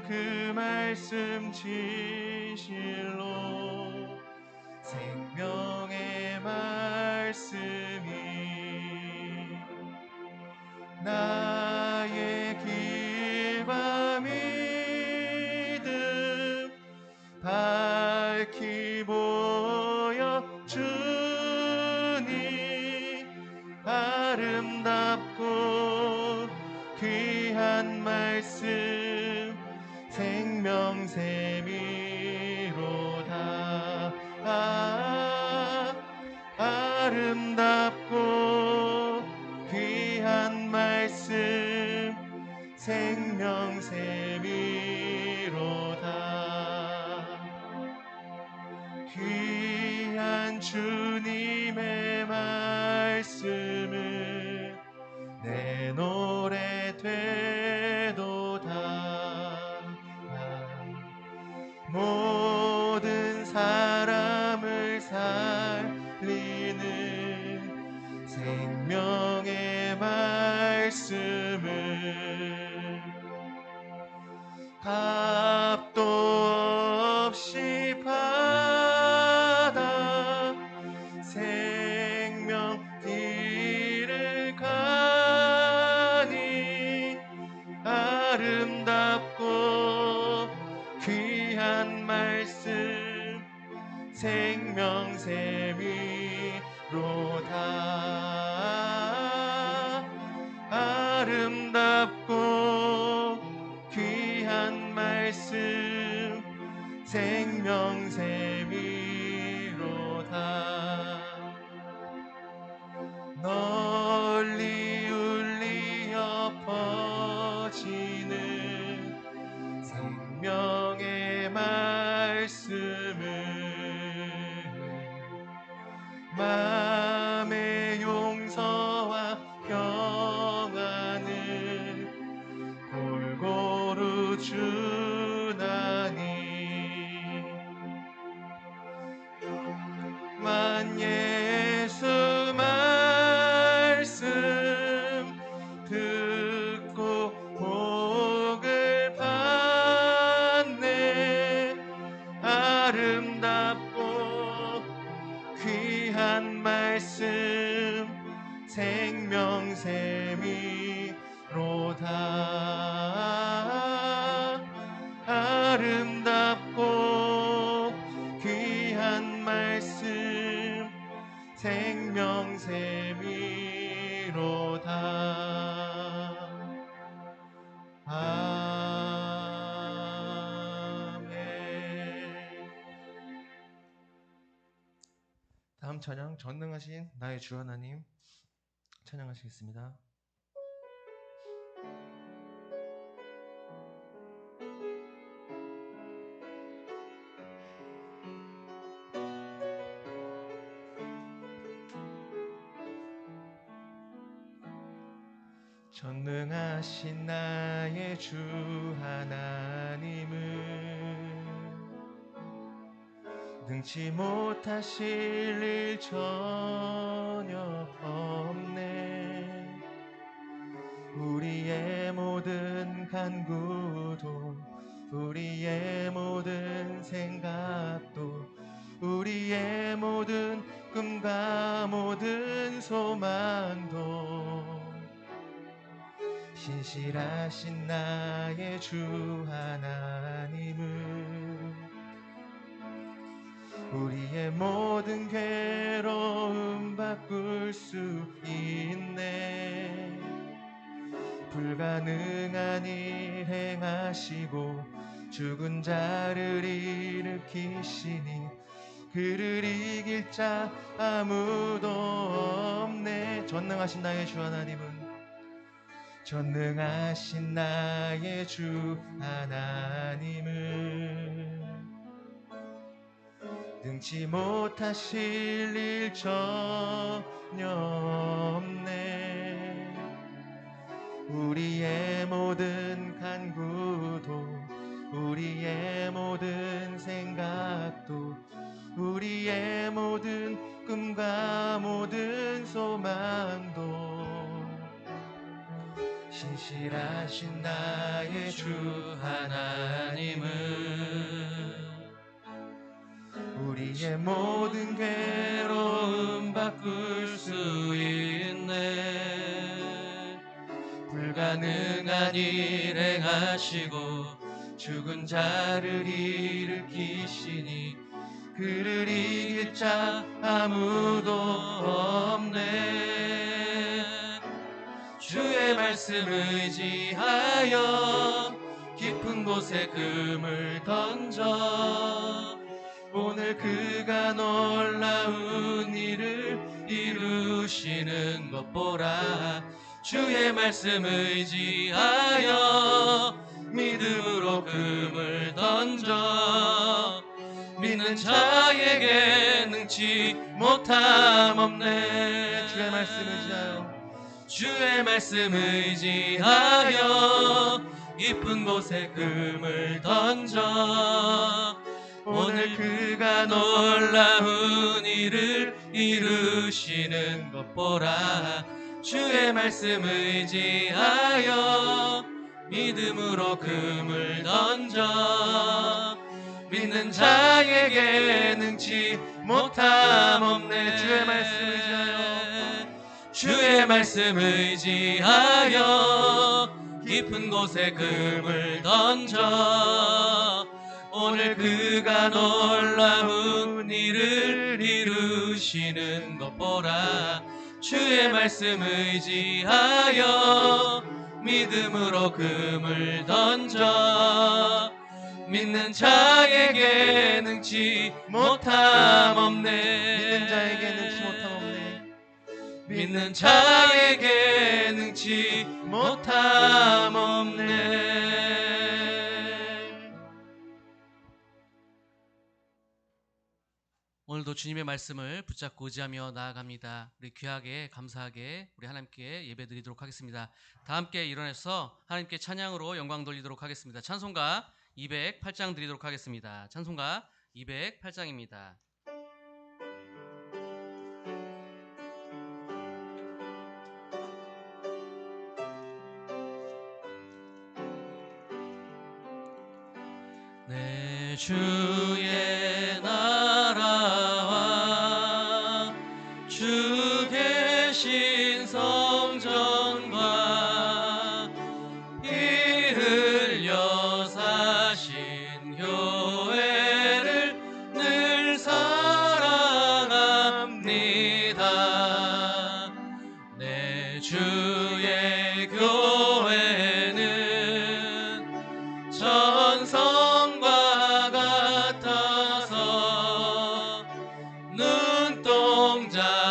그 말씀 진실로 생명의 말씀이 나의 길과 믿음 밝히 보여 주니 아름답고 귀한 말씀 생명샘이로다. 아름답고 귀한 말씀 생명샘이로다. 귀한 주님의 말씀은 내 노래 되도다. 모든 사람을 살리는 생명의 말씀을 값도 없이 받아 생명 길을 가니 아름답고 귀한 말씀 생명샘이로다. 아름답고 귀한 말씀 생명샘이로다. 널리 울리어 퍼지는 생명의 말씀을 마음의 용서와 평안을 골고루 주나니 만 예수 말씀 듣고 복을 받네. 아름답고 귀한 말씀 생명샘이로다. 아름답고 귀한 말씀 생명샘이로다. 아멘. 다음 찬양 전능하신 나의 주 하나님 찬양하시겠습니다. 전능하신 나의 주 하나님은 능치 못하실 일 전혀 없네. 우리의 모든 간구도 우리의 모든 생각도 우리의 모든 꿈과 모든 소망도 신실하신 나의 주 하나님은 우리의 모든 괴로움 바꿀 수 있네. 불가능한 일 행하시고 죽은 자를 일으키시니 그를 이길 자 아무도 없네. 전능하신 나의 주 하나님은 전능하신 나의 주 하나님은 능치 못하실 일 전혀 없네. 우리의 모든 간구도 우리의 모든 생각도 우리의 모든 꿈과 모든 소망도 신실하신 나의 주 하나님은 우리의 모든 괴로움 바꿀 수 있네. 불가능한 일 행하시고 죽은 자를 일으키시니 그를 이길 자 아무도 없네. 주의 말씀 의지하여 깊은 곳에 금을 던져 오늘 그가 놀라운 일을 이루시는 것 보라. 주의 말씀 의지하여 믿음으로 금을 던져 믿는 자에게 능치 못함 없네. 주의 말씀 의지하여 주의 말씀 의지하여 깊은 곳에 금을 던져 오늘 그가 놀라운 일을 이루시는 것 보라. 주의 말씀 의지하여 믿음으로 금을 던져 믿는 자에게 능치 못함 없네. 주의 말씀 의지하여 주의 말씀 의지하여 깊은 곳에 금을 던져 오늘 그가 놀라운 일을 이루시는 것 보라. 주의 말씀 의지하여 믿음으로 금을 던져 믿는 자에게 능치 못함 없네. 믿는 자에게 능치 못함 없네. 믿는 자에게 능치 못함 없네. 오늘도 주님의 말씀을 붙잡고 의지하며 나아갑니다. 우리 귀하게 감사하게 우리 하나님께 예배드리도록 하겠습니다. 다 함께 일어나서 하나님께 찬양으로 영광 돌리도록 하겠습니다. 찬송가 208장 드리도록 하겠습니다. 찬송가 208장입니다. 내 주의 나라와 주 계신 성전과 피 흘려 사신 교회를 늘 사랑합니다. 내 주의 교회는 전성과 같아서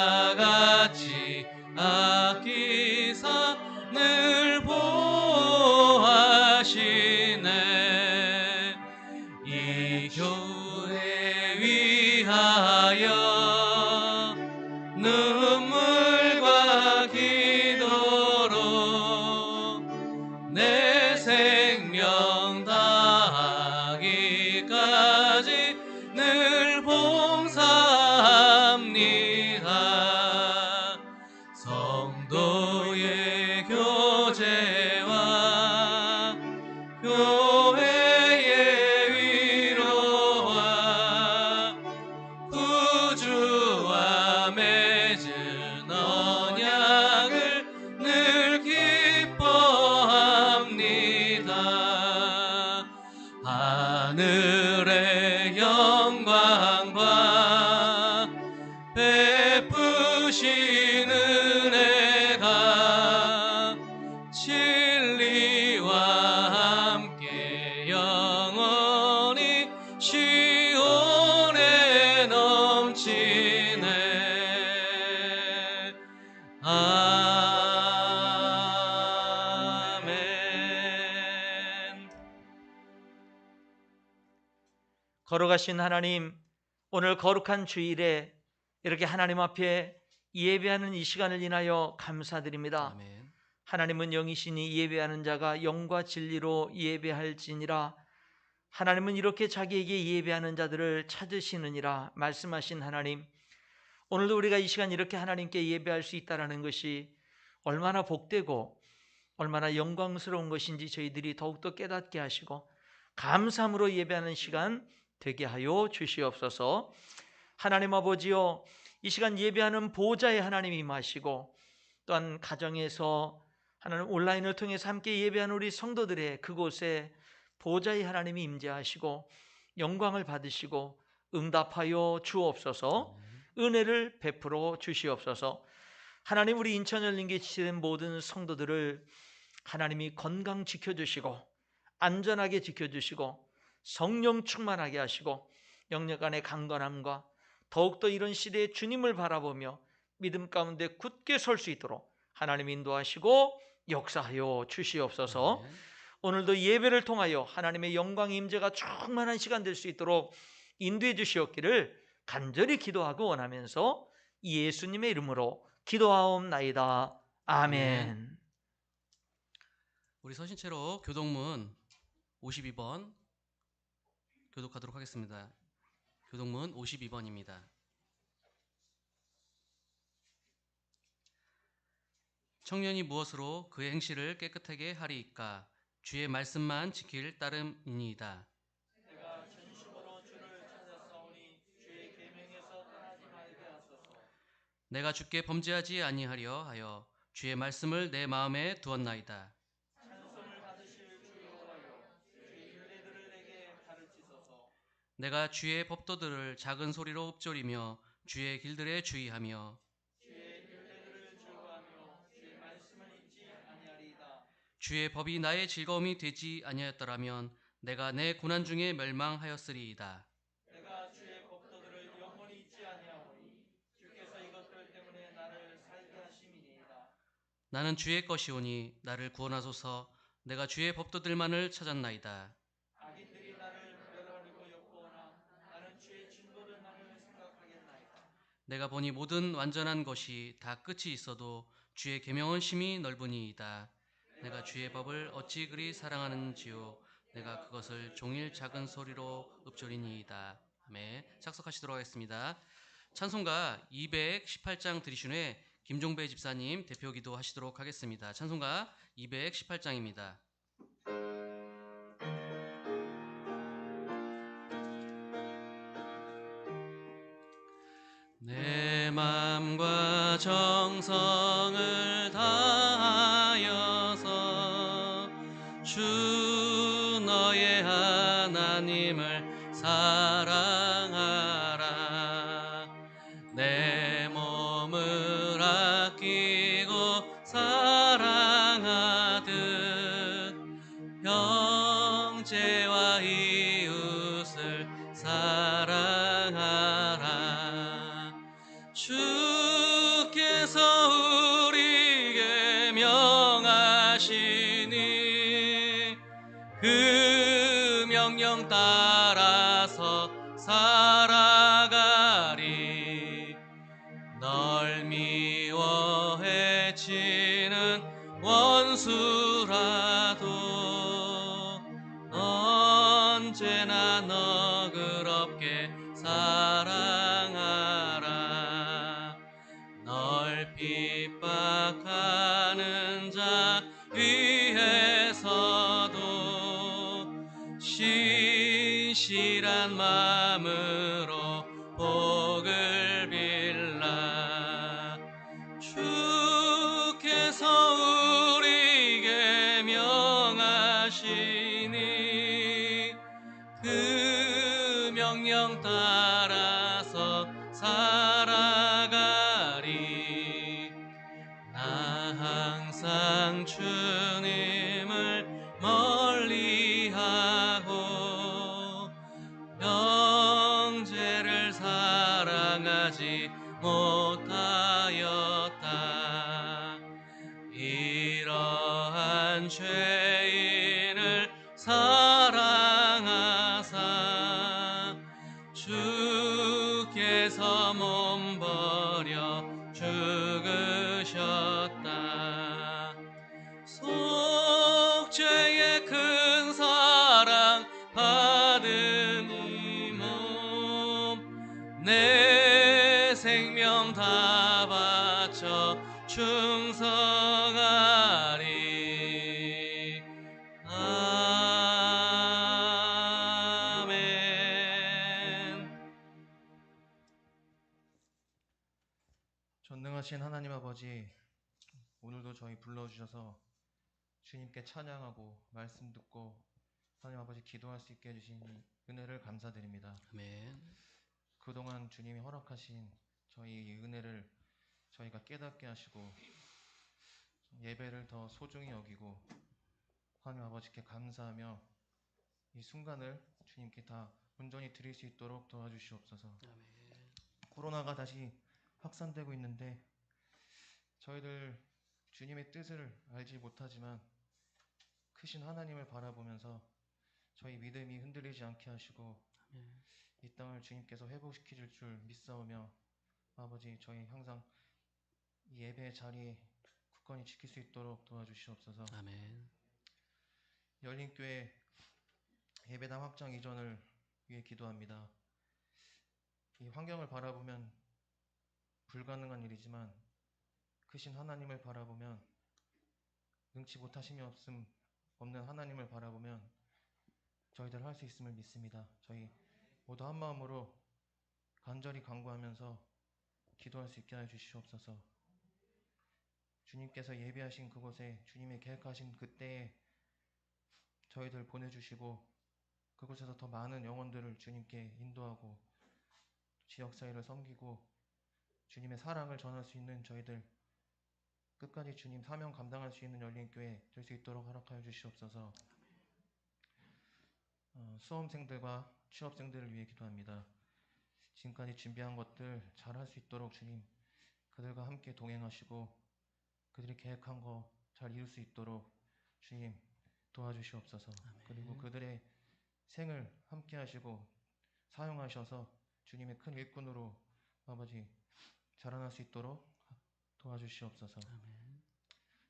눈동자같이 아끼사 늘 보호하시네. 이 교회 위하여 눈물과 기도로 내 생명 다하기까지 늘 봉사합니다. 성도의 교제와 교회의 위로와 구주와 맺은 언약을 늘 기뻐합니다. 하늘의 영광과 베푸신 은혜가 진리와 함께 영원히 시온에 넘치네. 아멘. 걸어가신 하나님, 오늘 거룩한 주일에 이렇게 하나님 앞에 예배하는 이 시간을 인하여 감사드립니다. 아멘. 하나님은 영이시니 예배하는 자가 영과 진리로 예배할지니라. 하나님은 이렇게 자기에게 예배하는 자들을 찾으시느니라 말씀하신 하나님, 오늘도 우리가 이 시간 이렇게 하나님께 예배할 수 있다는 것이 얼마나 복되고 얼마나 영광스러운 것인지 저희들이 더욱더 깨닫게 하시고 감사함으로 예배하는 시간 되게 하여 주시옵소서. 하나님 아버지여, 이 시간 예배하는 보좌에 하나님 임하시고 또한 가정에서 하나님 온라인을 통해서 함께 예배하는 우리 성도들의 그곳에 보좌의 하나님이 임재하시고 영광을 받으시고 응답하여 주옵소서. 은혜를 베풀어 주시옵소서. 하나님, 우리 인천열린교회 지체된 모든 성도들을 하나님이 건강 지켜주시고 안전하게 지켜주시고 성령 충만하게 하시고 영역 안의 강건함과 더욱더 이런 시대에 주님을 바라보며 믿음 가운데 굳게 설 수 있도록 하나님 인도하시고 역사하여 주시옵소서. 오늘도 예배를 통하여 하나님의 영광의 임재가 충만한 시간 될 수 있도록 인도해 주시옵기를 간절히 기도하고 원하면서 예수님의 이름으로 기도하옵나이다. 아멘. 우리 서신체로 교동문 52번 교독하도록 하겠습니다. 교동문 52번입니다. 청년이 무엇으로 그의 행실을 깨끗하게 하리이까? 주의 말씀만 지킬 따름이니이다. 내가 전심으로 주를 찾았사오니 주의 계명에서 떠나지 말게 하소서. 내가 주께 범죄하지 아니하려 하여 주의 말씀을 내 마음에 두었나이다. 찬송을 받으실 주 여호와여, 주의 율례들을 내게 가르치소서. 내가 주의 법도들을 작은 소리로 읊조리며 주의 길들에 주의하며 주의 율례들을 즐거워하며 주의 말씀을 잊지 아니하리이다. 주의 법이 나의 즐거움이 되지 아니하였더라면 내가 내 고난 중에 멸망하였으리이다. 내가 주의 법도들을 영원히 잊지 아니하오니 주께서 이것들 때문에 나를 살게 하심이니이다. 나는 주의 것이오니 나를 구원하소서. 내가 주의 법도들만을 찾았나이다. 악인들이 나를 멸하려고 엿보오나 나는 주의 진도들만을 생각하겠나이다. 내가 보니 모든 완전한 것이 다 끝이 있어도 주의 계명은 심히 넓으니이다. 내가 주의 법을 어찌 그리 사랑하는지요. 내가 그것을 종일 작은 소리로 읊조리니이다. 아멘. 착석하시도록 하겠습니다. 찬송가 218장 들으신 후에 김종배 집사님 대표 기도하시도록 하겠습니다. 찬송가 218장입니다. 내 맘과 정성을 다하여서 주 너의 하나님을 사랑하라. 내 몸을 아끼고 사랑하듯 형제와 이웃을 사랑하라. 주께서 우리에게 명하시니 그 명령 따라서 살아가리. 널 미워 해치는 원수라도 언제나 너그럽게 사랑하라. 널 핍박하는 자 위해서도 신실한 마음으로 복을 빌라. 주께서 우리에게 명하시니 그 명령 따라서 살아가리. 나 항상 주님을 멀리하고 형제를 사랑하지 못하였다. 이러한 죄인을 사랑하사 주께서 몸버려 죽으셨다. 속죄의 큰 사랑 받은 이 몸 내 생명 다 바쳐 충성하리. 전능하신 하나님 아버지, 오늘도 저희 불러주셔서 주님께 찬양하고 말씀 듣고 하나님 아버지 기도할 수 있게 해주신 이 은혜를 감사드립니다. 아멘. 그동안 주님이 허락하신 저희 이 은혜를 저희가 깨닫게 하시고 예배를 더 소중히 여기고 하나님 아버지께 감사하며 이 순간을 주님께 다 온전히 드릴 수 있도록 도와주시옵소서. 아멘. 코로나가 다시 확산되고 있는데 저희들 주님의 뜻을 알지 못하지만 크신 하나님을 바라보면서 저희 믿음이 흔들리지 않게 하시고 아멘. 이 땅을 주님께서 회복시키실 줄 믿사오며 아버지 저희 항상 이 예배의 자리에 굳건히 지킬 수 있도록 도와주시옵소서. 아멘. 열린교회 예배당 확장 이전을 위해 기도합니다. 이 환경을 바라보면 불가능한 일이지만 크신 하나님을 바라보면 능치 못하심이 없는 하나님을 바라보면 저희들 할 수 있음을 믿습니다. 저희 모두 한 마음으로 간절히 간구하면서 기도할 수 있게 하여 주시옵소서. 주님께서 예배하신 그곳에 주님의 계획하신 그때에 저희들 보내주시고 그곳에서 더 많은 영혼들을 주님께 인도하고 지역사회를 섬기고 주님의 사랑을 전할 수 있는 저희들 끝까지 주님 사명 감당할 수 있는 열린교회 될 수 있도록 허락하여 주시옵소서. 수험생들과 취업생들을 위해 기도합니다. 지금까지 준비한 것들 잘 할 수 있도록 주님 그들과 함께 동행하시고 그들이 계획한 거 잘 이룰 수 있도록 주님 도와주시옵소서. 그리고 그들의 생을 함께 하시고 사용하셔서 주님의 큰 일꾼으로 아버지 자라날 수 있도록 도와주시옵소서. 아멘.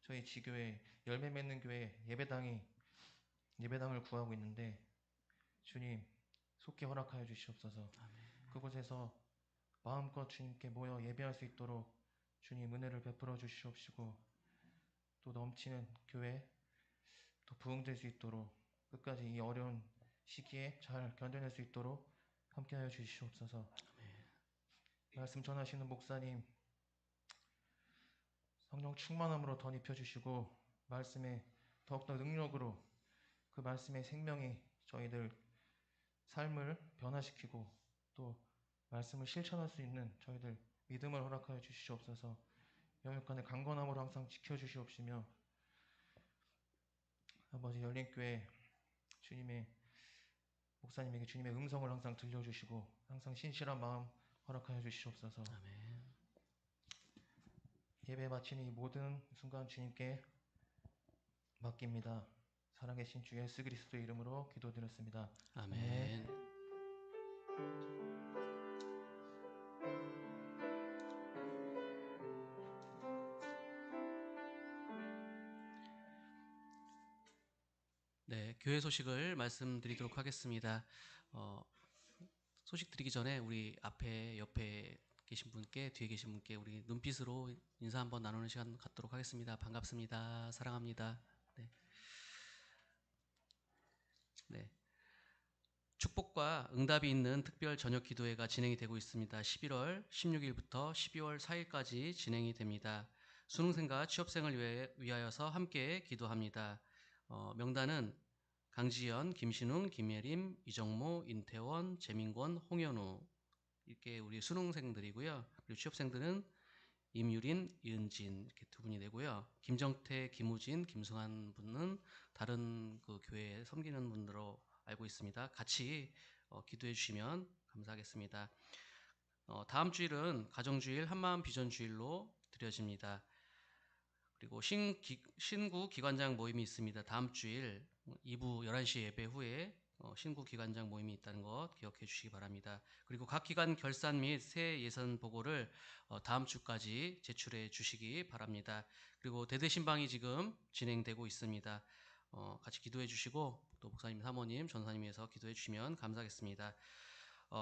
저희 지교회 열매 맺는 교회 예배당을 구하고 있는데 주님 속히 허락하여 주시옵소서. 아멘. 그곳에서 마음껏 주님께 모여 예배할 수 있도록 주님 은혜를 베풀어 주시옵시고 또 넘치는 교회 또 부흥될 수 있도록 끝까지 이 어려운 시기에 잘 견뎌낼 수 있도록 함께하여 주시옵소서. 말씀 전하시는 목사님 성령 충만함으로 더 입혀주시고 말씀에 더욱더 능력으로 그 말씀의 생명이 저희들 삶을 변화시키고 또 말씀을 실천할 수 있는 저희들 믿음을 허락하여 주시옵소서. 영육간의 강건함으로 항상 지켜주시옵시며 아버지 열린교회 주님의 목사님에게 주님의 음성을 항상 들려주시고 항상 신실한 마음 허락하여 주시옵소서. 아멘. 예배 마치는 이 모든 순간 주님께 맡깁니다. 살아계신 주 예수 그리스도의 이름으로 기도드렸습니다. 아멘. 네, 교회 소식을 말씀드리도록 하겠습니다. 소식 드리기 전에 우리 앞에 옆에 계신 분께 뒤에 계신 분께 우리 눈빛으로 인사 한번 나누는 시간 갖도록 하겠습니다. 반갑습니다. 사랑합니다. 네. 네. 축복과 응답이 있는 특별 저녁 기도회가 진행이 되고 있습니다. 11월 16일부터 12월 4일까지 진행이 됩니다. 수능생과 취업생을 위하여서 함께 기도합니다. 명단은 강지연, 김신웅, 김예림, 이정모, 인태원, 재민권, 홍현우 이렇게 우리 수능생들이고요. 그리고 취업생들은 임유린, 이은진 이렇게 두 분이 되고요. 김정태, 김우진, 김승환 분은 다른 그 교회에 섬기는 분으로 알고 있습니다. 같이 기도해 주시면 감사하겠습니다. 다음 주일은 가정주일 한마음 비전주일로 드려집니다. 그리고 신구 기관장 모임이 있습니다. 다음 주일 2부 11시 예배 후에 신구 기관장 모임이 있다는 것 기억해 주시기 바랍니다. 그리고 각 기관 결산 및 새 예산 보고를 다음 주까지 제출해 주시기 바랍니다. 그리고 대대신방이 지금 진행되고 있습니다. 같이 기도해 주시고 또 목사님, 사모님, 전사님에서 기도해 주시면 감사하겠습니다.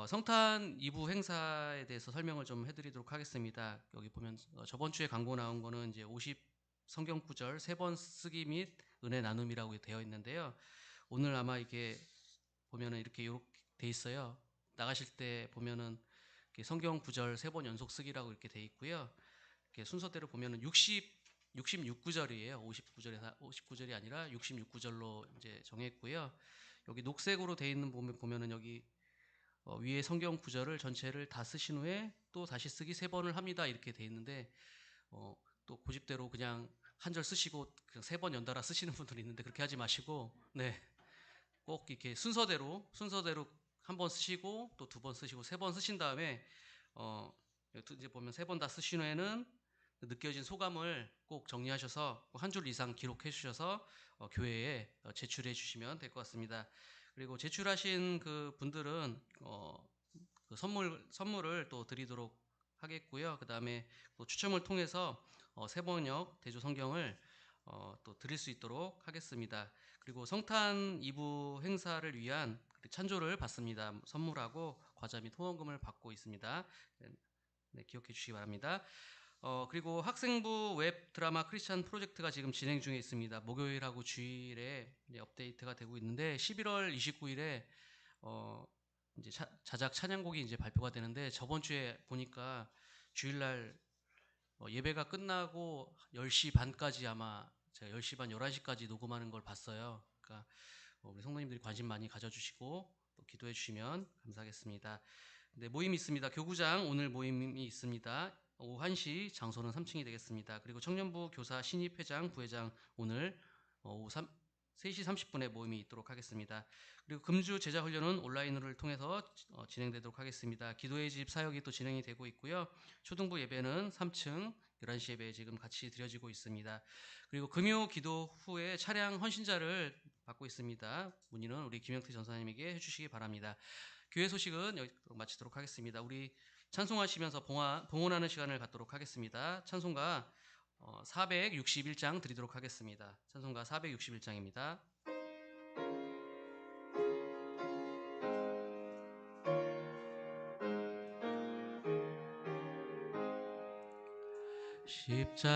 성탄 2부 행사에 대해서 설명을 좀 해드리도록 하겠습니다. 여기 보면 저번 주에 광고 나온 거는 이제 50 성경 구절 3번 쓰기 및 은혜 나눔이라고 되어 있는데요. 오늘 아마 이게 보면은 이렇게 돼 있어요. 나가실 때 보면은 이렇게 성경 구절 3번 연속 쓰기라고 이렇게 돼 있고요. 이렇게 순서대로 보면은 66구절이에요. 59절이 아니라 66구절로 이제 정했고요. 여기 녹색으로 돼 있는 보면은 여기 위에 성경 구절을 전체를 다 쓰신 후에 또 다시 쓰기 3번을 합니다. 이렇게 돼 있는데 또 고집대로 그냥 한 절 쓰시고 그냥 3번 연달아 쓰시는 분들이 있는데 그렇게 하지 마시고 네. 꼭 이렇게 순서대로 한 번 쓰시고 또 2번 쓰시고 3번 쓰신 다음에 이제 보면 3번 다 쓰신 후에는 느껴진 소감을 꼭 정리하셔서 한 줄 이상 기록해 주셔서 교회에 제출해 주시면 될 것 같습니다. 그리고 제출하신 그 분들은 그 선물을 또 드리도록 하겠고요. 그 다음에 또 추첨을 통해서 세번역 대조 성경을 또 드릴 수 있도록 하겠습니다. 그리고 성탄 2부 행사를 위한 찬조를 받습니다. 선물하고 과자 및 후원금을 받고 있습니다. 네, 기억해 주시기 바랍니다. 그리고 학생부 웹 드라마 크리스찬 프로젝트가 지금 진행 중에 있습니다. 목요일하고 주일에 업데이트가 되고 있는데 11월 29일에 이제 자작 찬양곡이 이제 발표가 되는데 저번 주에 보니까 주일날 예배가 끝나고 10시 반까지 아마 제가 10시 반 11시까지 녹음하는 걸 봤어요. 그러니까 우리 성도님들이 관심 많이 가져주시고 또 기도해 주시면 감사하겠습니다. 네, 모임이 있습니다. 교구장 오늘 모임이 있습니다. 오후 1시 장소는 3층이 되겠습니다. 그리고 청년부 교사 신입회장 부회장 오늘 오후 3시 30분에 모임이 있도록 하겠습니다. 그리고 금주 제자훈련은 온라인을 통해서 진행되도록 하겠습니다. 기도의 집 사역이 또 진행이 되고 있고요. 초등부 예배는 3층 11시 예배 지금 같이 드려지고 있습니다. 그리고 금요 기도 후에 차량 헌신자를 받고 있습니다. 문의는 우리 김영태 전사님에게 해주시기 바랍니다. 교회 소식은 여기서 마치도록 하겠습니다. 우리 찬송하시면서 봉헌하는 시간을 갖도록 하겠습니다. 찬송가 461장 드리도록 하겠습니다. 찬송가 461장입니다.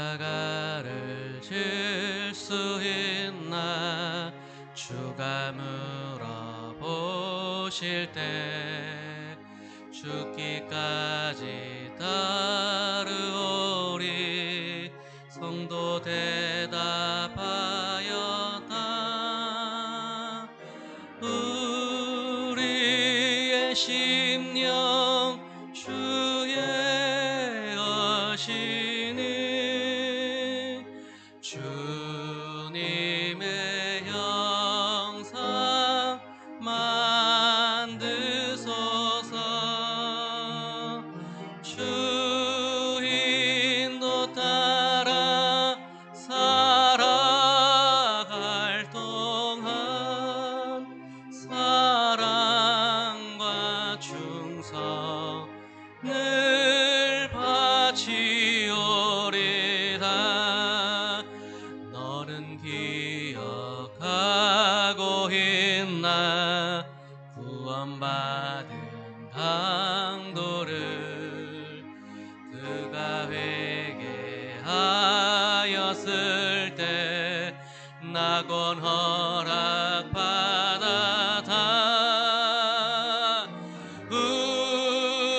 십자가를 질 수 있나 주가 물어보실 때 죽기까지 따르오리 성도 대답하였다. 우리의 심령 주의 것이니 주님의 형상 만드소서. 주인도 따라 살아갈 동안 사랑과 충성 늘 바치오리다. 너는 기억하고 있나 구원받은 강도를 그가 회개하였을 때 낙원 허락받았다.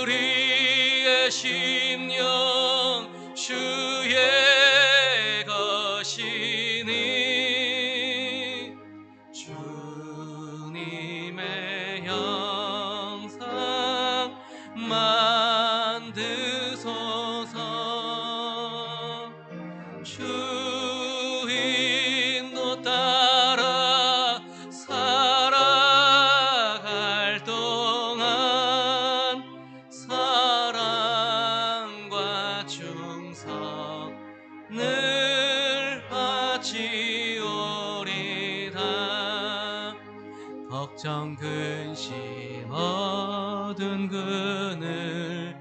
우리의 심령 주의 것이니 주님의 형상 만드소서. 주인도 따라 살아갈 동안 사랑과 충성 늘 바치오리다. 걱정 근심 어두운 그늘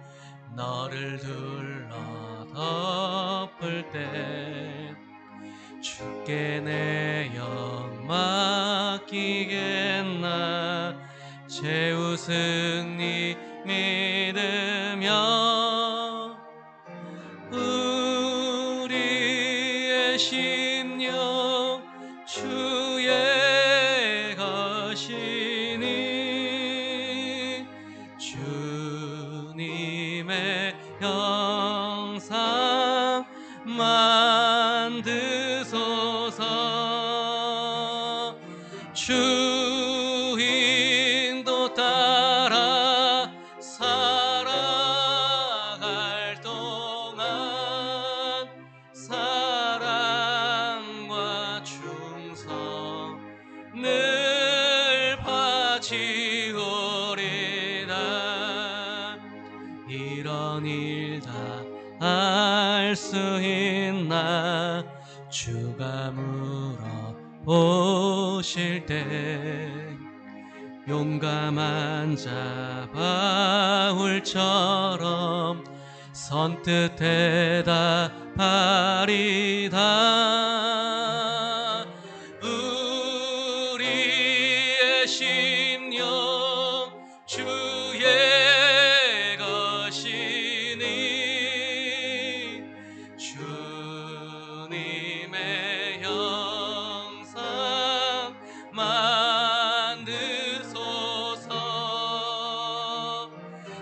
너를 둘러 덮을 때 주께 내 영 맡기겠나 최우승리 믿으며. 우리의 심령 주의 것이니 주님의 형상 만드소서. 주 인도 따라 살아갈 동안 사랑과 충성 늘 바치오리다. 이런 일 다 알 수 있나 주가 물어보실 때 용감한 자 바울처럼 선뜻 대답하리다. 우리의 심령 주의 것이니 주님의 형상 만드소서.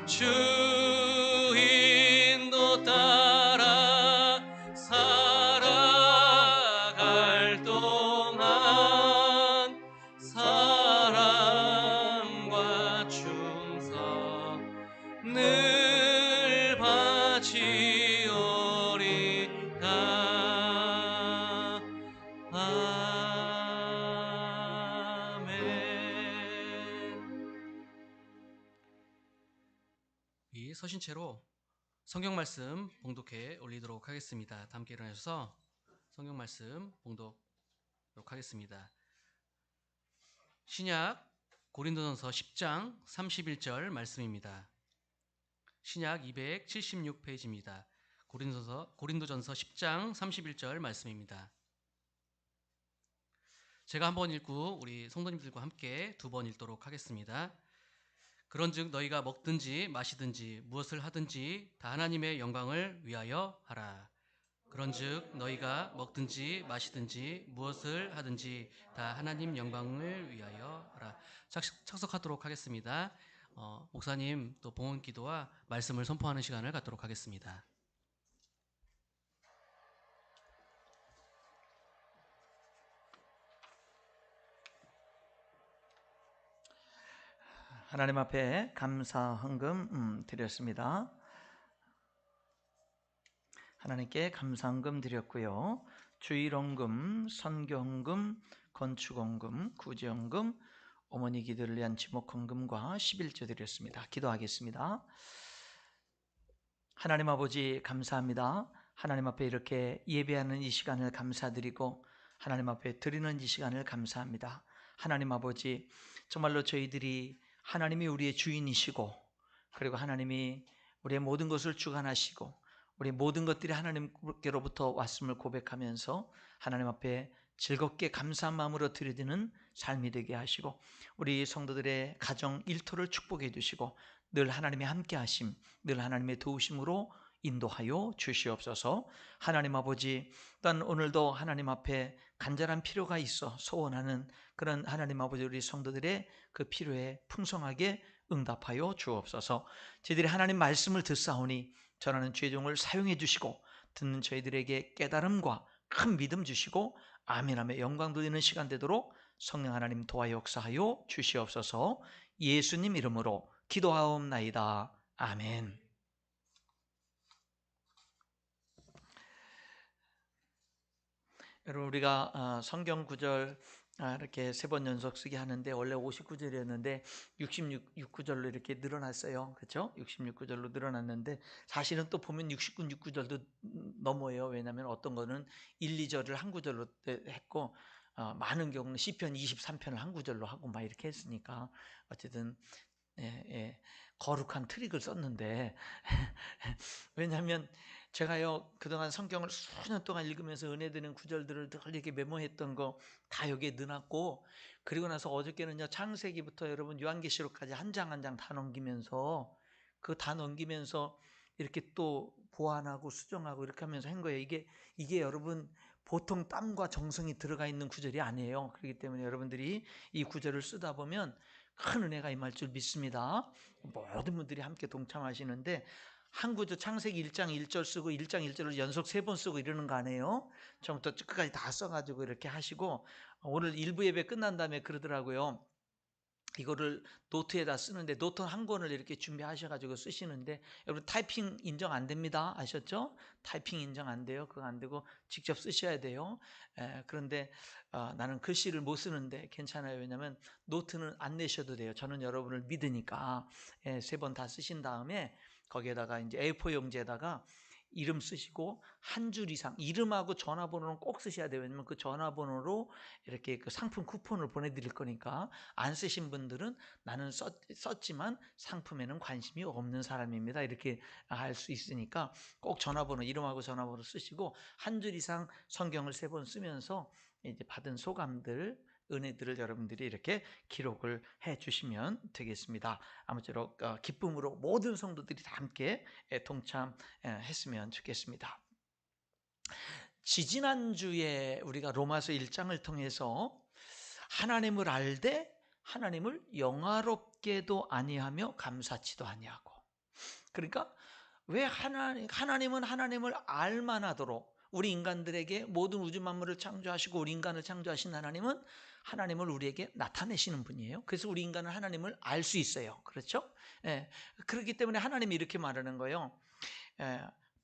주 인도 따라 살아갈 동안 사랑과 충성 늘 바치오리다. 아멘. 이 서신 채로 성경 말씀 봉독해 올리도록 하겠습니다. 다 함께 일어나셔서 성경 말씀 봉독하도록 하겠습니다. 신약 고린도전서 10장 31절 말씀입니다. 신약 276페이지입니다. 고린도전서 10장 31절 말씀입니다. 제가 한 번 읽고 우리 성도님들과 함께 두 번 읽도록 하겠습니다. 그런즉 너희가 먹든지 마시든지 무엇을 하든지 다 하나님의 영광을 위하여 하라. 그런즉 너희가 먹든지 마시든지 무엇을 하든지 다 하나님 영광을 위하여 하라. 착석하도록 하겠습니다. 목사님 또 봉헌 기도와 말씀을 선포하는 시간을 갖도록 하겠습니다. 하나님 앞에 감사 헌금 드렸습니다. 하나님께 감사 헌금 드렸고요. 주일헌금, 선교헌금, 건축헌금, 구제헌금, 어머니 기도를 위한 지목헌금과 11조 드렸습니다. 기도하겠습니다. 하나님 아버지 감사합니다. 하나님 앞에 이렇게 예배하는 이 시간을 감사드리고 하나님 앞에 드리는 이 시간을 감사합니다. 하나님 아버지 정말로 저희들이 하나님이 우리의 주인이시고 그리고 하나님이 우리의 모든 것을 주관하시고 우리 모든 것들이 하나님께로부터 왔음을 고백하면서 하나님 앞에 즐겁게 감사한 마음으로 드려지는 삶이 되게 하시고 우리 성도들의 가정 일터를 축복해 주시고 늘 하나님의 함께 하심, 늘 하나님의 도우심으로 인도하여 주시옵소서. 하나님 아버지 또한 오늘도 하나님 앞에 간절한 필요가 있어 소원하는 그런 하나님 아버지 우리 성도들의 그 필요에 풍성하게 응답하여 주옵소서. 저희들이 하나님 말씀을 듣사오니 전하는 죄종을 사용해 주시고 듣는 저희들에게 깨달음과 큰 믿음 주시고 아멘함의 영광 돌리는 시간 되도록 성령 하나님 도와 역사하여 주시옵소서. 예수님 이름으로 기도하옵나이다. 아멘. 여러분 우리가 성경 구절 이렇게 세 번 연속 쓰기 하는데 원래 59절이었는데 66구절로 이렇게 늘어났어요. 그렇죠? 66구절로 늘어났는데 사실은 또 보면 69절도 넘어요. 왜냐하면 어떤 거는 1, 2절을 한 구절로 했고 많은 경우는 시편 23편을 한 구절로 하고 막 이렇게 했으니까 어쨌든 거룩한 트릭을 썼는데 왜냐하면 제가요 그동안 성경을 수년 동안 읽으면서 은혜 드는 구절들을 늘 이렇게 메모했던 거 다 여기에 넣어놨고 그리고 나서 어저께는요 창세기부터 여러분 요한계시록까지 한 장 한 장 다 넘기면서 다 넘기면서 이렇게 또 보완하고 수정하고 이렇게 하면서 한 거예요. 이게 여러분 보통 땀과 정성이 들어가 있는 구절이 아니에요. 그렇기 때문에 여러분들이 이 구절을 쓰다 보면 큰 은혜가 임할 줄 믿습니다. 모든 분들이 함께 동참하시는데 한 구절 창세기 1장 1절 쓰고 1장 1절을 연속 3번 쓰고 이러는 거 아니에요? 처음부터 끝까지 다 써가지고 이렇게 하시고 오늘 일부 예배 끝난 다음에 그러더라고요. 이거를 노트에다 쓰는데 노트 한 권을 이렇게 준비하셔가지고 쓰시는데 여러분 타이핑 인정 안 됩니다. 아셨죠? 타이핑 인정 안 돼요. 그거 안 되고 직접 쓰셔야 돼요. 그런데 나는 글씨를 못 쓰는데 괜찮아요. 왜냐하면 노트는 안 내셔도 돼요. 저는 여러분을 믿으니까 3번 다 쓰신 다음에 거기에다가 이제 A4 용지에다가 이름 쓰시고 한 줄 이상 이름하고 전화번호는 꼭 쓰셔야 돼요. 왜냐면 그 전화번호로 이렇게 그 상품 쿠폰을 보내드릴 거니까 안 쓰신 분들은 나는 썼지만 상품에는 관심이 없는 사람입니다. 이렇게 할 수 있으니까 꼭 전화번호 이름하고 전화번호 쓰시고 한 줄 이상 성경을 3번 쓰면서 이제 받은 소감들 은혜들을 여러분들이 이렇게 기록을 해 주시면 되겠습니다. 아무쪼록 기쁨으로 모든 성도들이 다 함께 동참했으면 좋겠습니다. 지지난주에 우리가 로마서 1장을 통해서 하나님을 알되 하나님을 영화롭게도 아니하며 감사치도 아니하고, 그러니까 왜 하나님은 하나님을 알만하도록 우리 인간들에게 모든 우주 만물을 창조하시고 우리 인간을 창조하신 하나님은 하나님을 우리에게 나타내시는 분이에요. 그래서 우리 인간은 하나님을 알 수 있어요. 그렇죠? 그렇기 때문에 하나님이 이렇게 말하는 거예요.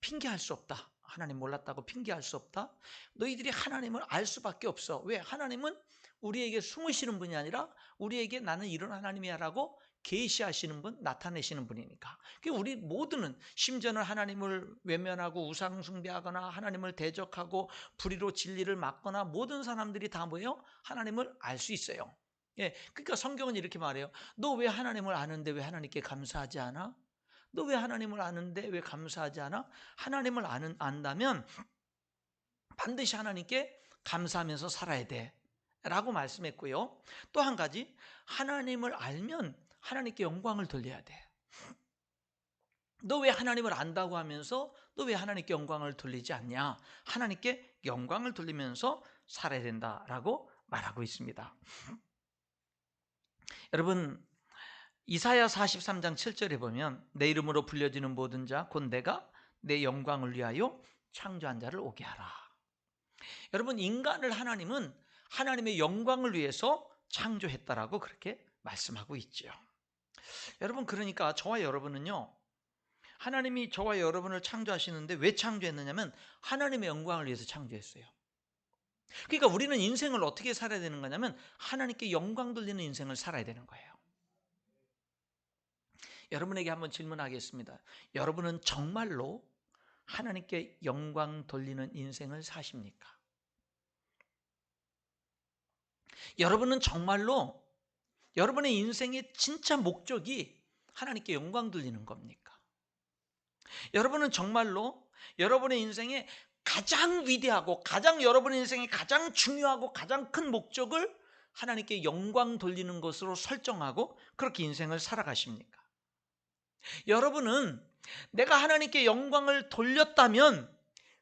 핑계할 수 없다. 하나님 몰랐다고 핑계할 수 없다. 너희들이 하나님을 알 수밖에 없어. 왜? 하나님은 우리에게 숨으시는 분이 아니라 우리에게 나는 이런 하나님이야 라고 계시하시는 분, 나타내시는 분이니까. 우리 모두는 심지어는 하나님을 외면하고 우상 숭배하거나 하나님을 대적하고 불의로 진리를 막거나 모든 사람들이 다 뭐예요? 하나님을 알 수 있어요. 그러니까 성경은 이렇게 말해요. 너 왜 하나님을 아는데 왜 하나님께 감사하지 않아? 너 왜 하나님을 아는데 왜 감사하지 않아? 하나님을 안다면 반드시 하나님께 감사하면서 살아야 돼 라고 말씀했고요. 또 한 가지, 하나님을 알면 하나님께 영광을 돌려야 돼. 너 왜 하나님을 안다고 하면서 너 왜 하나님께 영광을 돌리지 않냐? 하나님께 영광을 돌리면서 살아야 된다라고 말하고 있습니다. 여러분, 이사야 43장 7절에 보면 내 이름으로 불려지는 모든 자 곧 내가 내 영광을 위하여 창조한 자를 오게 하라. 여러분, 인간을 하나님은 하나님의 영광을 위해서 창조했다라고 그렇게 말씀하고 있죠. 여러분, 그러니까 저와 여러분은요, 하나님이 저와 여러분을 창조하시는데 왜 창조했느냐면 하나님의 영광을 위해서 창조했어요. 그러니까 우리는 인생을 어떻게 살아야 되는 거냐면 하나님께 영광 돌리는 인생을 살아야 되는 거예요. 여러분에게 한번 질문하겠습니다. 여러분은 정말로 하나님께 영광 돌리는 인생을 사십니까? 여러분은 정말로 여러분의 인생의 진짜 목적이 하나님께 영광 돌리는 겁니까? 여러분은 정말로 여러분의 인생에 가장 위대하고 가장 여러분의 인생에 가장 중요하고 가장 큰 목적을 하나님께 영광 돌리는 것으로 설정하고 그렇게 인생을 살아가십니까? 여러분은 내가 하나님께 영광을 돌렸다면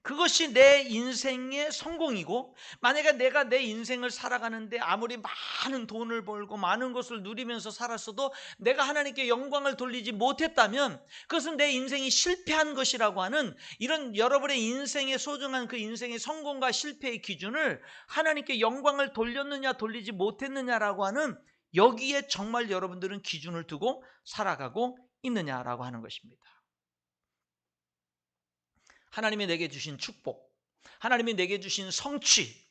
그것이 내 인생의 성공이고, 만약에 내가 내 인생을 살아가는데 아무리 많은 돈을 벌고 많은 것을 누리면서 살았어도 내가 하나님께 영광을 돌리지 못했다면 그것은 내 인생이 실패한 것이라고 하는, 이런 여러분의 인생의 소중한 그 인생의 성공과 실패의 기준을 하나님께 영광을 돌렸느냐 돌리지 못했느냐라고 하는, 여기에 정말 여러분들은 기준을 두고 살아가고 있느냐라고 하는 것입니다. 하나님이 내게 주신 축복, 하나님이 내게 주신 성취,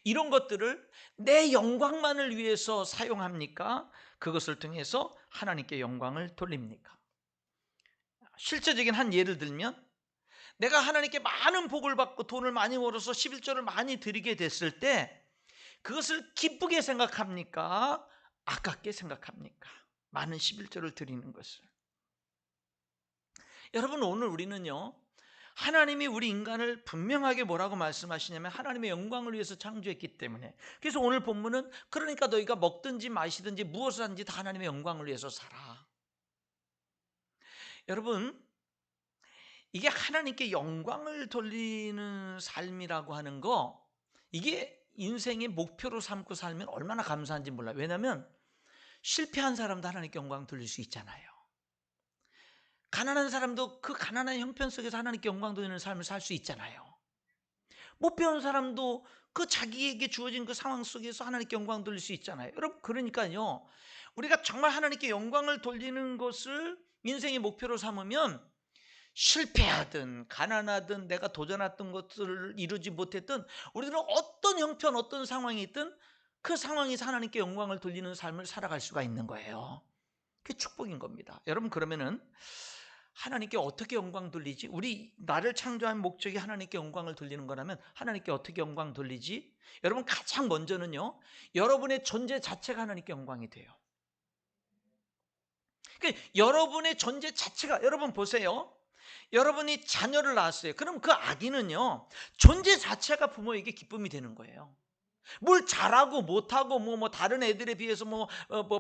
이런 것들을 내 영광만을 위해서 사용합니까? 그것을 통해서 하나님께 영광을 돌립니까? 실제적인 한 예를 들면, 내가 하나님께 많은 복을 받고 돈을 많이 벌어서 11조를 많이 드리게 됐을 때 그것을 기쁘게 생각합니까? 아깝게 생각합니까? 많은 11조를 드리는 것을. 여러분, 오늘 우리는요, 하나님이 우리 인간을 분명하게 뭐라고 말씀하시냐면 하나님의 영광을 위해서 창조했기 때문에, 그래서 오늘 본문은 그러니까 너희가 먹든지 마시든지 무엇을 하든지 다 하나님의 영광을 위해서 살아. 여러분, 이게 하나님께 영광을 돌리는 삶이라고 하는 거, 이게 인생의 목표로 삼고 살면 얼마나 감사한지 몰라요. 왜냐하면 실패한 사람도 하나님께 영광 돌릴 수 있잖아요. 가난한 사람도 그 가난한 형편 속에서 하나님께 영광 돌리는 삶을 살 수 있잖아요. 못 배운 사람도 그 자기에게 주어진 그 상황 속에서 하나님께 영광 돌릴 수 있잖아요. 여러분, 그러니까요, 우리가 정말 하나님께 영광을 돌리는 것을 인생의 목표로 삼으면 실패하든 가난하든 내가 도전했던 것들을 이루지 못했든 우리들은 어떤 형편 어떤 상황이 있든 그 상황에서 하나님께 영광을 돌리는 삶을 살아갈 수가 있는 거예요. 그게 축복인 겁니다. 여러분, 그러면은 하나님께 어떻게 영광 돌리지? 우리 나를 창조한 목적이 하나님께 영광을 돌리는 거라면 하나님께 어떻게 영광 돌리지? 여러분, 가장 먼저는요, 여러분의 존재 자체가 하나님께 영광이 돼요. 그러니까 여러분의 존재 자체가, 여러분 보세요. 여러분이 자녀를 낳았어요. 그럼 그 아기는요, 존재 자체가 부모에게 기쁨이 되는 거예요. 뭘 잘하고 못하고 뭐 다른 애들에 비해서 뭐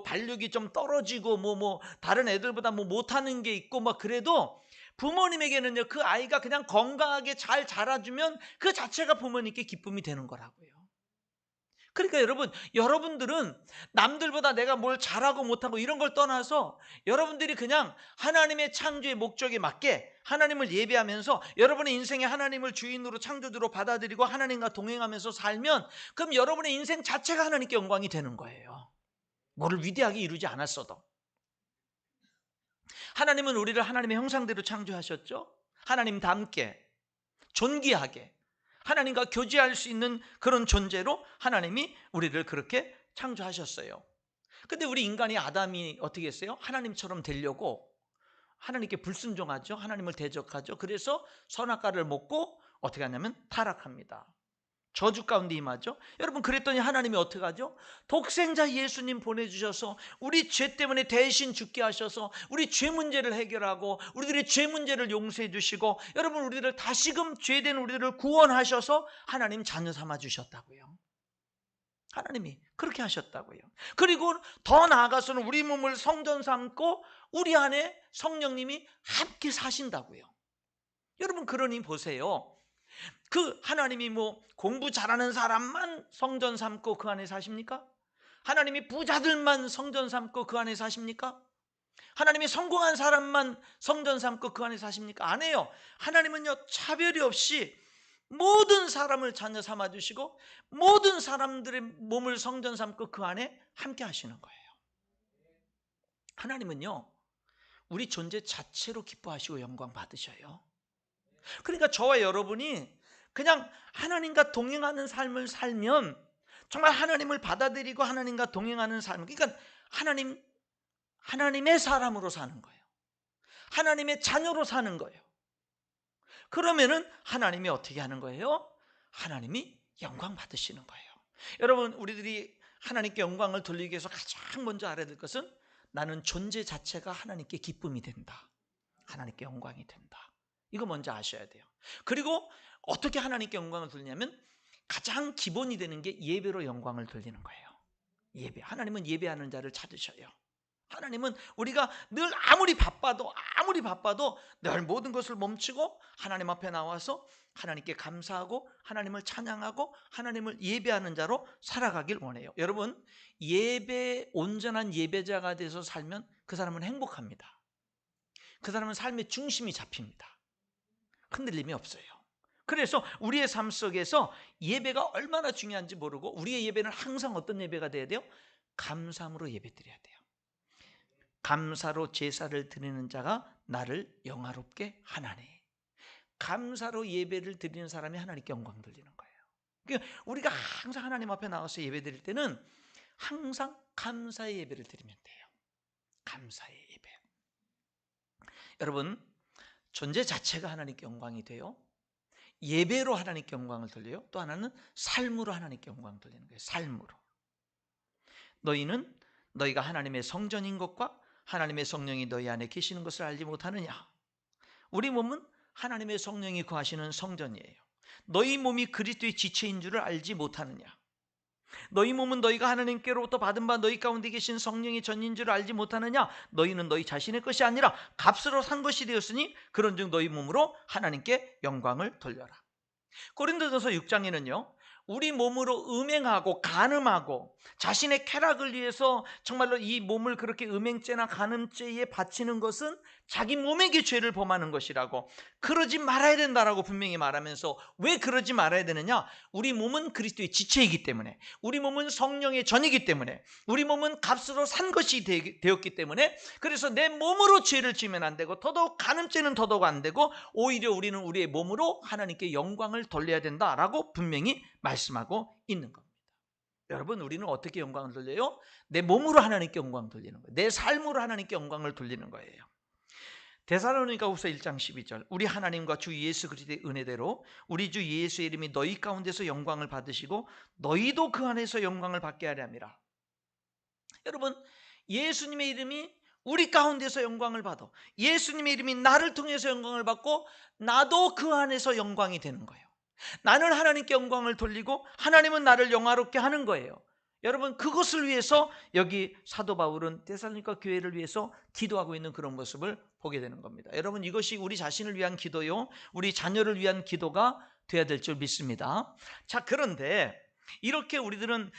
발육이 좀 떨어지고 뭐 다른 애들보다 뭐 못하는 게 있고 막 그래도 부모님에게는요, 그 아이가 그냥 건강하게 잘 자라주면 그 자체가 부모님께 기쁨이 되는 거라고요. 그러니까 여러분들은 남들보다 내가 뭘 잘하고 못하고 이런 걸 떠나서 여러분들이 그냥 하나님의 창조의 목적에 맞게 하나님을 예배하면서 여러분의 인생에 하나님을 주인으로 창조주로 받아들이고 하나님과 동행하면서 살면 그럼 여러분의 인생 자체가 하나님께 영광이 되는 거예요. 뭐를 위대하게 이루지 않았어도. 하나님은 우리를 하나님의 형상대로 창조하셨죠. 하나님답게 존귀하게 하나님과 교제할 수 있는 그런 존재로 하나님이 우리를 그렇게 창조하셨어요. 근데 우리 인간이 아담이 어떻게 했어요? 하나님처럼 되려고 하나님께 불순종하죠. 하나님을 대적하죠. 그래서 선악과를 먹고 어떻게 하냐면 타락합니다. 저주 가운데 임하죠. 여러분, 그랬더니 하나님이 어떻게 하죠? 독생자 예수님 보내주셔서 우리 죄 때문에 대신 죽게 하셔서 우리 죄 문제를 해결하고 우리들의 죄 문제를 용서해 주시고 여러분, 우리를 다시금 죄된 우리들을 구원하셔서 하나님 자녀 삼아 주셨다고요. 하나님이 그렇게 하셨다고요. 그리고 더 나아가서는 우리 몸을 성전 삼고 우리 안에 성령님이 함께 사신다고요. 여러분, 그러니 보세요. 그 하나님이 뭐 공부 잘하는 사람만 성전 삼고 그 안에 사십니까? 하나님이 부자들만 성전 삼고 그 안에 사십니까? 하나님이 성공한 사람만 성전 삼고 그 안에 사십니까? 안 해요. 하나님은요, 차별이 없이 모든 사람을 자녀 삼아 주시고 모든 사람들의 몸을 성전 삼고 그 안에 함께 하시는 거예요. 하나님은요, 우리 존재 자체로 기뻐하시고 영광 받으셔요. 그러니까 저와 여러분이 그냥 하나님과 동행하는 삶을 살면 정말 하나님을 받아들이고 하나님과 동행하는 삶, 그러니까 하나님의 사람으로 사는 거예요. 하나님의 자녀로 사는 거예요. 그러면은 하나님이 어떻게 하는 거예요? 하나님이 영광 받으시는 거예요. 여러분, 우리들이 하나님께 영광을 돌리기 위해서 가장 먼저 알아야 될 것은 나는 존재 자체가 하나님께 기쁨이 된다. 하나님께 영광이 된다. 이거 먼저 아셔야 돼요. 그리고 어떻게 하나님께 영광을 돌리냐면 가장 기본이 되는 게 예배로 영광을 돌리는 거예요. 예배. 하나님은 예배하는 자를 찾으셔요. 하나님은 우리가 늘 아무리 바빠도 늘 모든 것을 멈추고 하나님 앞에 나와서 하나님께 감사하고 하나님을 찬양하고 하나님을 예배하는 자로 살아가길 원해요. 여러분, 온전한 예배자가 돼서 살면 그 사람은 행복합니다. 그 사람은 삶의 중심이 잡힙니다. 흔들림이 없어요. 그래서 우리의 삶 속에서 예배가 얼마나 중요한지 모르고 우리의 예배는 항상 어떤 예배가 돼야 돼요? 감사함으로 예배드려야 돼요. 감사로 제사를 드리는 자가 나를 영화롭게 하나니. 감사로 예배를 드리는 사람이 하나님께 영광 돌리는 거예요. 그러니까 우리가 항상 하나님 앞에 나와서 예배 드릴 때는 항상 감사의 예배를 드리면 돼요. 감사의 예배. 여러분, 존재 자체가 하나님께 영광이 돼요. 예배로 하나님께 영광을 돌려요. 또 하나는 삶으로 하나님께 영광을 돌리는 거예요. 삶으로. 너희가 하나님의 성전인 것과 하나님의 성령이 너희 안에 계시는 것을 알지 못하느냐? 우리 몸은 하나님의 성령이 거하시는 성전이에요. 너희 몸이 그리스도의 지체인 줄을 알지 못하느냐? 너희 몸은 너희가 하나님께로부터 받은 바 너희 가운데 계신 성령의 전인 줄을 알지 못하느냐? 너희는 너희 자신의 것이 아니라 값으로 산 것이 되었으니 그런즉 너희 몸으로 하나님께 영광을 돌려라. 고린도전서 6장에는요 우리 몸으로 음행하고 간음하고 자신의 쾌락을 위해서 정말로 이 몸을 그렇게 음행죄나 간음죄에 바치는 것은 자기 몸에게 죄를 범하는 것이라고, 그러지 말아야 된다라고 분명히 말하면서, 왜 그러지 말아야 되느냐? 우리 몸은 그리스도의 지체이기 때문에, 우리 몸은 성령의 전이기 때문에, 우리 몸은 값으로 산 것이 되었기 때문에, 그래서 내 몸으로 죄를 지으면 안 되고, 더더욱 간음죄는 더더욱 안 되고, 오히려 우리는 우리의 몸으로 하나님께 영광을 돌려야 된다라고 분명히 말씀하고 있는 겁니다. 여러분, 우리는 어떻게 영광을 돌려요? 내 몸으로 하나님께 영광을 돌리는 거예요. 내 삶으로 하나님께 영광을 돌리는 거예요. 데살로니가후서 1장 12절, 우리 하나님과 주 예수 그리스도의 은혜대로 우리 주 예수의 이름이 너희 가운데서 영광을 받으시고 너희도 그 안에서 영광을 받게 하려 함이라. 여러분, 예수님의 이름이 우리 가운데서 영광을 받아, 예수님의 이름이 나를 통해서 영광을 받고 나도 그 안에서 영광이 되는 거예요. 나는 하나님께 영광을 돌리고 하나님은 나를 영화롭게 하는 거예요. 여러분, 그것을 위해서 여기 사도 바울은 데살로니가 교회를 위해서 기도하고 있는 그런 모습을 보게 되는 겁니다. 여러분, 이것이 우리 자신을 위한 기도요, 우리 자녀를 위한 기도가 돼야 될 줄 믿습니다. 자, 그런데 이렇게 우리들은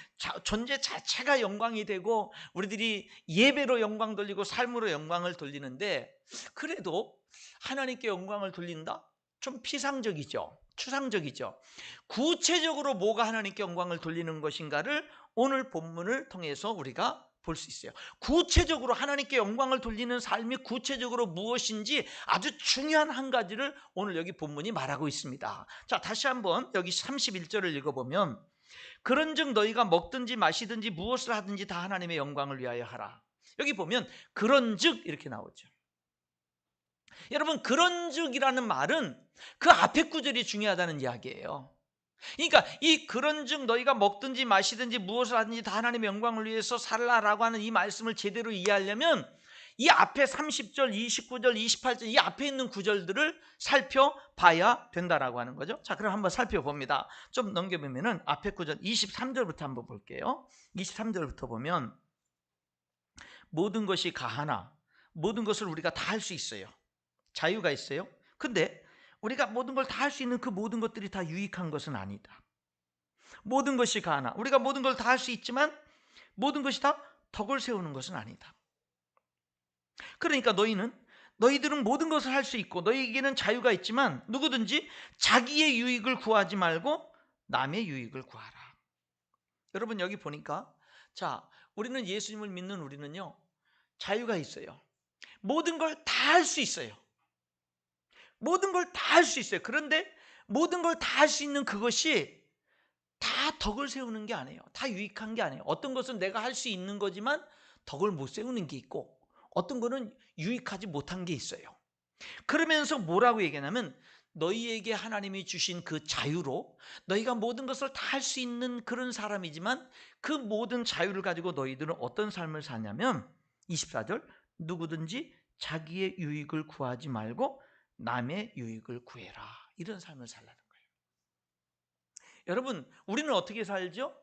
존재 자체가 영광이 되고 우리들이 예배로 영광 돌리고 삶으로 영광을 돌리는데, 그래도 하나님께 영광을 돌린다? 좀 피상적이죠. 추상적이죠. 구체적으로 뭐가 하나님께 영광을 돌리는 것인가를 오늘 본문을 통해서 우리가 볼 수 있어요. 구체적으로 하나님께 영광을 돌리는 삶이 구체적으로 무엇인지 아주 중요한 한 가지를 오늘 여기 본문이 말하고 있습니다. 자, 다시 한번 여기 31절을 읽어보면, 그런즉 너희가 먹든지 마시든지 무엇을 하든지 다 하나님의 영광을 위하여 하라. 여기 보면 그런즉 이렇게 나오죠. 여러분, 그런즉이라는 말은 그 앞에 구절이 중요하다는 이야기예요. 그러니까 이 그런즉 너희가 먹든지 마시든지 무엇을 하든지 다 하나님의 영광을 위해서 살라라고 하는 이 말씀을 제대로 이해하려면 이 앞에 30절, 29절, 28절 이 앞에 있는 구절들을 살펴봐야 된다라고 하는 거죠. 자, 그럼 한번 살펴봅니다. 좀 넘겨보면은 앞에 구절 23절부터 한번 볼게요. 23절부터 보면 모든 것이 가하나 모든 것을 우리가 다 할 수 있어요. 자유가 있어요. 근데 우리가 모든 걸 다 할 수 있는 그 모든 것들이 다 유익한 것은 아니다. 모든 것이 가하나 우리가 모든 걸 다 할 수 있지만 모든 것이 다 덕을 세우는 것은 아니다. 그러니까 너희들은 모든 것을 할 수 있고 너희에게는 자유가 있지만 누구든지 자기의 유익을 구하지 말고 남의 유익을 구하라. 여러분, 여기 보니까, 자, 우리는 예수님을 믿는 우리는요, 자유가 있어요. 모든 걸 다 할 수 있어요. 모든 걸 다 할 수 있어요. 그런데 모든 걸 다 할 수 있는 그것이 다 덕을 세우는 게 아니에요. 다 유익한 게 아니에요. 어떤 것은 내가 할 수 있는 거지만 덕을 못 세우는 게 있고, 어떤 거는 유익하지 못한 게 있어요. 그러면서 뭐라고 얘기하냐면, 너희에게 하나님이 주신 그 자유로 너희가 모든 것을 다 할 수 있는 그런 사람이지만 그 모든 자유를 가지고 너희들은 어떤 삶을 사냐면 24절, 누구든지 자기의 유익을 구하지 말고 남의 유익을 구해라. 이런 삶을 살라는 거예요. 여러분, 우리는 어떻게 살죠?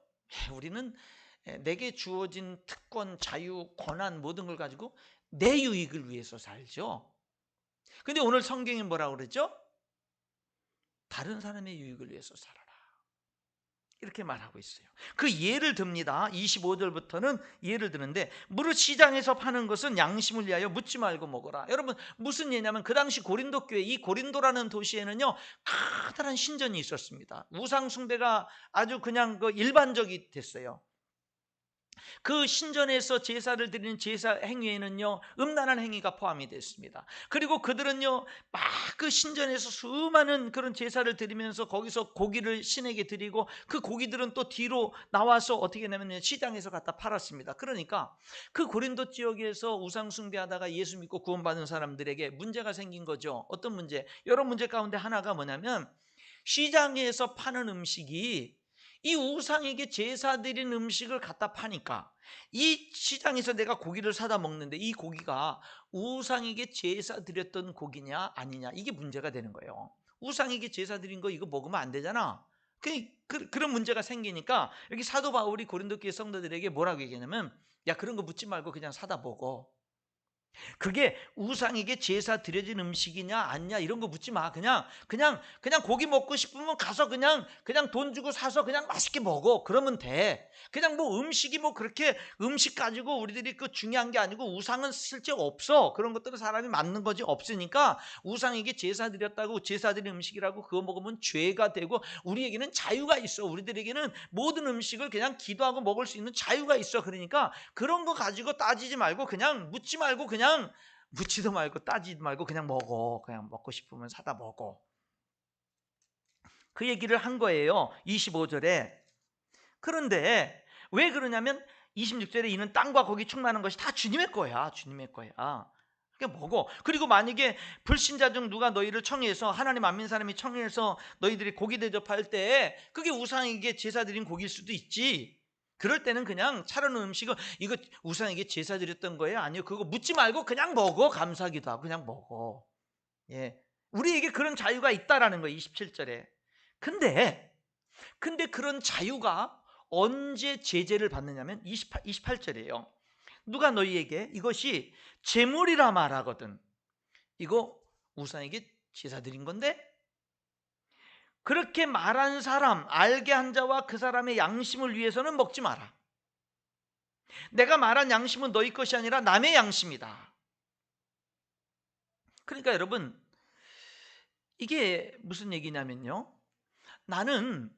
우리는 내게 주어진 특권, 자유, 권한 모든 걸 가지고 내 유익을 위해서 살죠. 근데 오늘 성경이 뭐라고 그러죠? 다른 사람의 유익을 위해서 살아라. 이렇게 말하고 있어요. 그 예를 듭니다. 25절부터는 예를 드는데, 무릇 시장에서 파는 것은 양심을 위하여 묻지 말고 먹어라. 여러분, 무슨 예냐면 그 당시 고린도 교회, 이 고린도라는 도시에는요 커다란 신전이 있었습니다. 우상 숭배가 아주 그냥 일반적이 됐어요. 그 신전에서 제사를 드리는 제사 행위에는요 음란한 행위가 포함이 됐습니다. 그리고 그들은요 막 그 신전에서 수많은 그런 제사를 드리면서 거기서 고기를 신에게 드리고 그 고기들은 또 뒤로 나와서 어떻게 하냐면 시장에서 갖다 팔았습니다. 그러니까 그 고린도 지역에서 우상 숭배하다가 예수 믿고 구원받은 사람들에게 문제가 생긴 거죠. 어떤 문제? 여러 문제 가운데 하나가 뭐냐면, 시장에서 파는 음식이 이 우상에게 제사 드린 음식을 갖다 파니까, 이 시장에서 내가 고기를 사다 먹는데 이 고기가 우상에게 제사 드렸던 고기냐 아니냐, 이게 문제가 되는 거예요. 우상에게 제사 드린 거 이거 먹으면 안 되잖아. 그런 문제가 생기니까 여기 사도 바울이 고린도 교회 성도들에게 뭐라고 얘기하냐면, 야, 그런 거 묻지 말고 그냥 사다 먹어. 그게 우상에게 제사 드려진 음식이냐 아니냐 이런 거 묻지 마. 그냥 고기 먹고 싶으면 가서 그냥 돈 주고 사서 그냥 맛있게 먹어. 그러면 돼. 그냥 뭐 음식이 뭐 그렇게 음식 가지고 우리들이 그 중요한 게 아니고 우상은 실제 없어. 그런 것들은 사람이 만든 거지 없으니까 우상에게 제사 드렸다고 제사 드린 음식이라고 그거 먹으면 죄가 되고 우리에게는 자유가 있어. 우리들에게는 모든 음식을 그냥 기도하고 먹을 수 있는 자유가 있어. 그러니까 그런 거 가지고 따지지 말고 그냥 묻지 말고 그냥 묻지도 말고 따지도 말고 그냥 먹어. 그냥 먹고 싶으면 사다 먹어. 그 얘기를 한 거예요. 25절에. 그런데 왜 그러냐면 26절에 이는 땅과 거기 충만한 것이 다 주님의 거야. 주님의 거야. 그게 먹어. 그리고 만약에 불신자 중 누가 너희를 청해서 하나님 안 믿는 사람이 청해서 너희들이 고기 대접할 때 그게 우상에게 제사 드린 고기일 수도 있지. 그럴 때는 그냥 차려놓은 음식을 이거 우상에게 제사 드렸던 거예요? 아니요. 그거 묻지 말고 그냥 먹어. 감사기도 하고 그냥 먹어. 예. 우리에게 그런 자유가 있다라는 거예요. 27절에. 근데 그런 자유가 언제 제재를 받느냐면 28절이에요. 누가 너희에게 이것이 제물이라 말하거든. 이거 우상에게 제사 드린 건데 그렇게 말한 사람, 알게 한 자와 그 사람의 양심을 위해서는 먹지 마라. 내가 말한 양심은 너희 것이 아니라 남의 양심이다. 그러니까 여러분 이게 무슨 얘기냐면요. 나는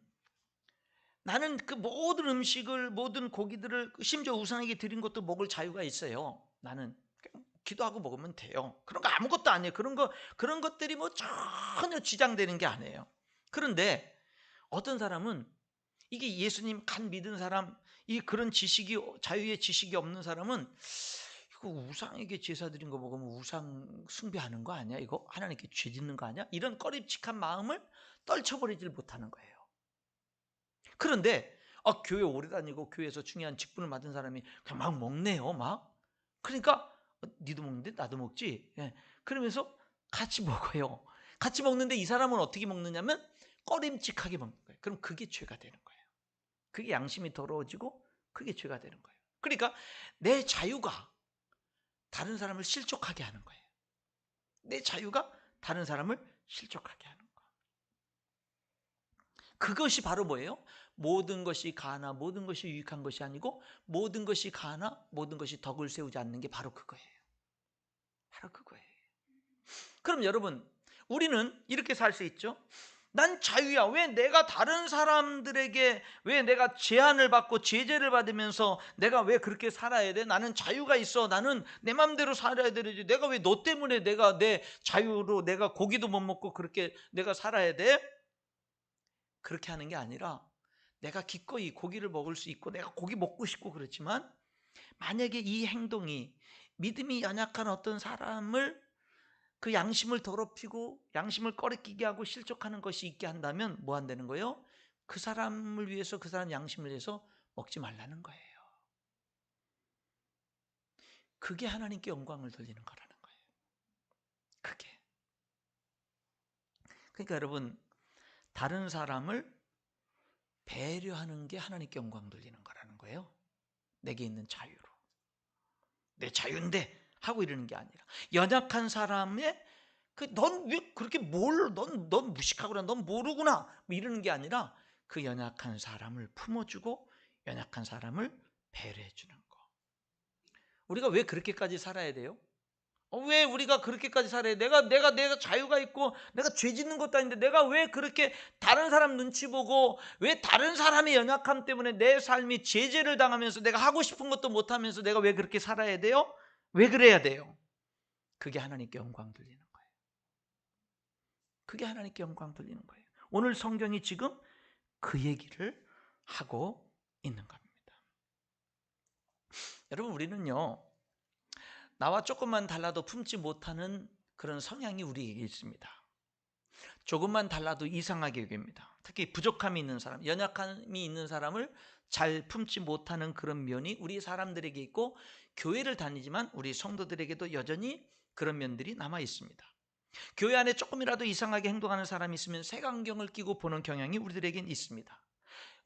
그 모든 음식을 모든 고기들을 심지어 우상에게 드린 것도 먹을 자유가 있어요. 나는 기도하고 먹으면 돼요. 그런 거 아무것도 아니에요. 그런 것들이 뭐 전혀 지장되는 게 아니에요. 그런데 어떤 사람은 이게 예수님 간 믿은 사람, 이 그런 지식이 자유의 지식이 없는 사람은 이거 우상에게 제사 드린 거 먹으면 우상 숭배하는 거 아니야? 이거 하나님께 죄 짓는 거 아니야? 이런 꺼림칙한 마음을 떨쳐버리질 못하는 거예요. 그런데 교회 오래 다니고 교회에서 중요한 직분을 맡은 사람이 그냥 막 먹네요. 막. 그러니까 니도 먹는데 나도 먹지. 예. 그러면서 같이 먹어요. 같이 먹는데 이 사람은 어떻게 먹느냐면 꺼림칙하게 먹는 거예요. 그럼 그게 죄가 되는 거예요. 그게 양심이 더러워지고 그게 죄가 되는 거예요. 그러니까 내 자유가 다른 사람을 실족하게 하는 거예요. 내 자유가 다른 사람을 실족하게 하는 거예요. 그것이 바로 뭐예요? 모든 것이 가나 모든 것이 유익한 것이 아니고 모든 것이 가나 모든 것이 덕을 세우지 않는 게 바로 그거예요. 바로 그거예요. 그럼 여러분 우리는 이렇게 살 수 있죠. 난 자유야. 왜 내가 다른 사람들에게 왜 내가 제한을 받고 제재를 받으면서 내가 왜 그렇게 살아야 돼? 나는 자유가 있어. 나는 내 맘대로 살아야 되지. 내가 왜 너 때문에 내가 내 자유로 내가 고기도 못 먹고 그렇게 내가 살아야 돼? 그렇게 하는 게 아니라 내가 기꺼이 고기를 먹을 수 있고 내가 고기 먹고 싶고 그렇지만 만약에 이 행동이 믿음이 연약한 어떤 사람을 그 양심을 더럽히고 양심을 꺼리끼게 하고 실족하는 것이 있게 한다면 뭐 한다는 거예요? 그 사람을 위해서 그 사람 양심을 위해서 먹지 말라는 거예요. 그게 하나님께 영광을 돌리는 거라는 거예요. 그게. 그러니까 여러분 다른 사람을 배려하는 게 하나님께 영광 돌리는 거라는 거예요. 내게 있는 자유로. 내 자유인데 하고 이러는 게 아니라 연약한 사람의 넌 왜 그렇게 넌 무식하구나, 넌 모르구나 뭐 이러는 게 아니라 그 연약한 사람을 품어주고 연약한 사람을 배려해 주는 거. 우리가 왜 그렇게까지 살아야 돼요? 왜 우리가 그렇게까지 살아야 돼? 내가 자유가 있고 내가 죄 짓는 것도 아닌데 내가 왜 그렇게 다른 사람 눈치 보고 왜 다른 사람의 연약함 때문에 내 삶이 제재를 당하면서 내가 하고 싶은 것도 못하면서 내가 왜 그렇게 살아야 돼요? 왜 그래야 돼요? 그게 하나님께 영광 돌리는 거예요. 그게 하나님께 영광 돌리는 거예요. 오늘 성경이 지금 그 얘기를 하고 있는 겁니다. 여러분 우리는요 나와 조금만 달라도 품지 못하는 그런 성향이 우리에게 있습니다. 조금만 달라도 이상하게 여깁니다. 특히 부족함이 있는 사람, 연약함이 있는 사람을 잘 품지 못하는 그런 면이 우리 사람들에게 있고 교회를 다니지만 우리 성도들에게도 여전히 그런 면들이 남아 있습니다. 교회 안에 조금이라도 이상하게 행동하는 사람이 있으면 색안경을 끼고 보는 경향이 우리들에겐 있습니다.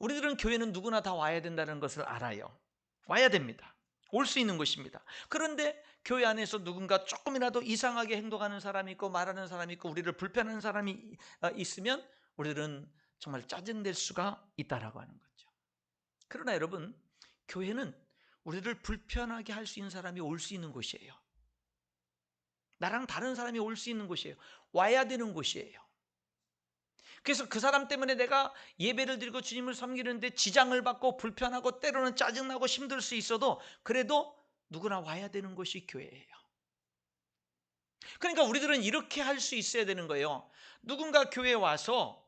우리들은 교회는 누구나 다 와야 된다는 것을 알아요. 와야 됩니다. 올 수 있는 곳입니다. 그런데 교회 안에서 누군가 조금이라도 이상하게 행동하는 사람이 있고 말하는 사람이 있고 우리를 불편하는 사람이 있으면 우리들은 정말 짜증낼 수가 있다라고 하는 거죠. 그러나 여러분, 교회는 우리를 불편하게 할 수 있는 사람이 올 수 있는 곳이에요. 나랑 다른 사람이 올 수 있는 곳이에요. 와야 되는 곳이에요. 그래서 그 사람 때문에 내가 예배를 드리고 주님을 섬기는데 지장을 받고 불편하고 때로는 짜증나고 힘들 수 있어도 그래도 누구나 와야 되는 곳이 교회예요. 그러니까 우리들은 이렇게 할 수 있어야 되는 거예요. 누군가 교회에 와서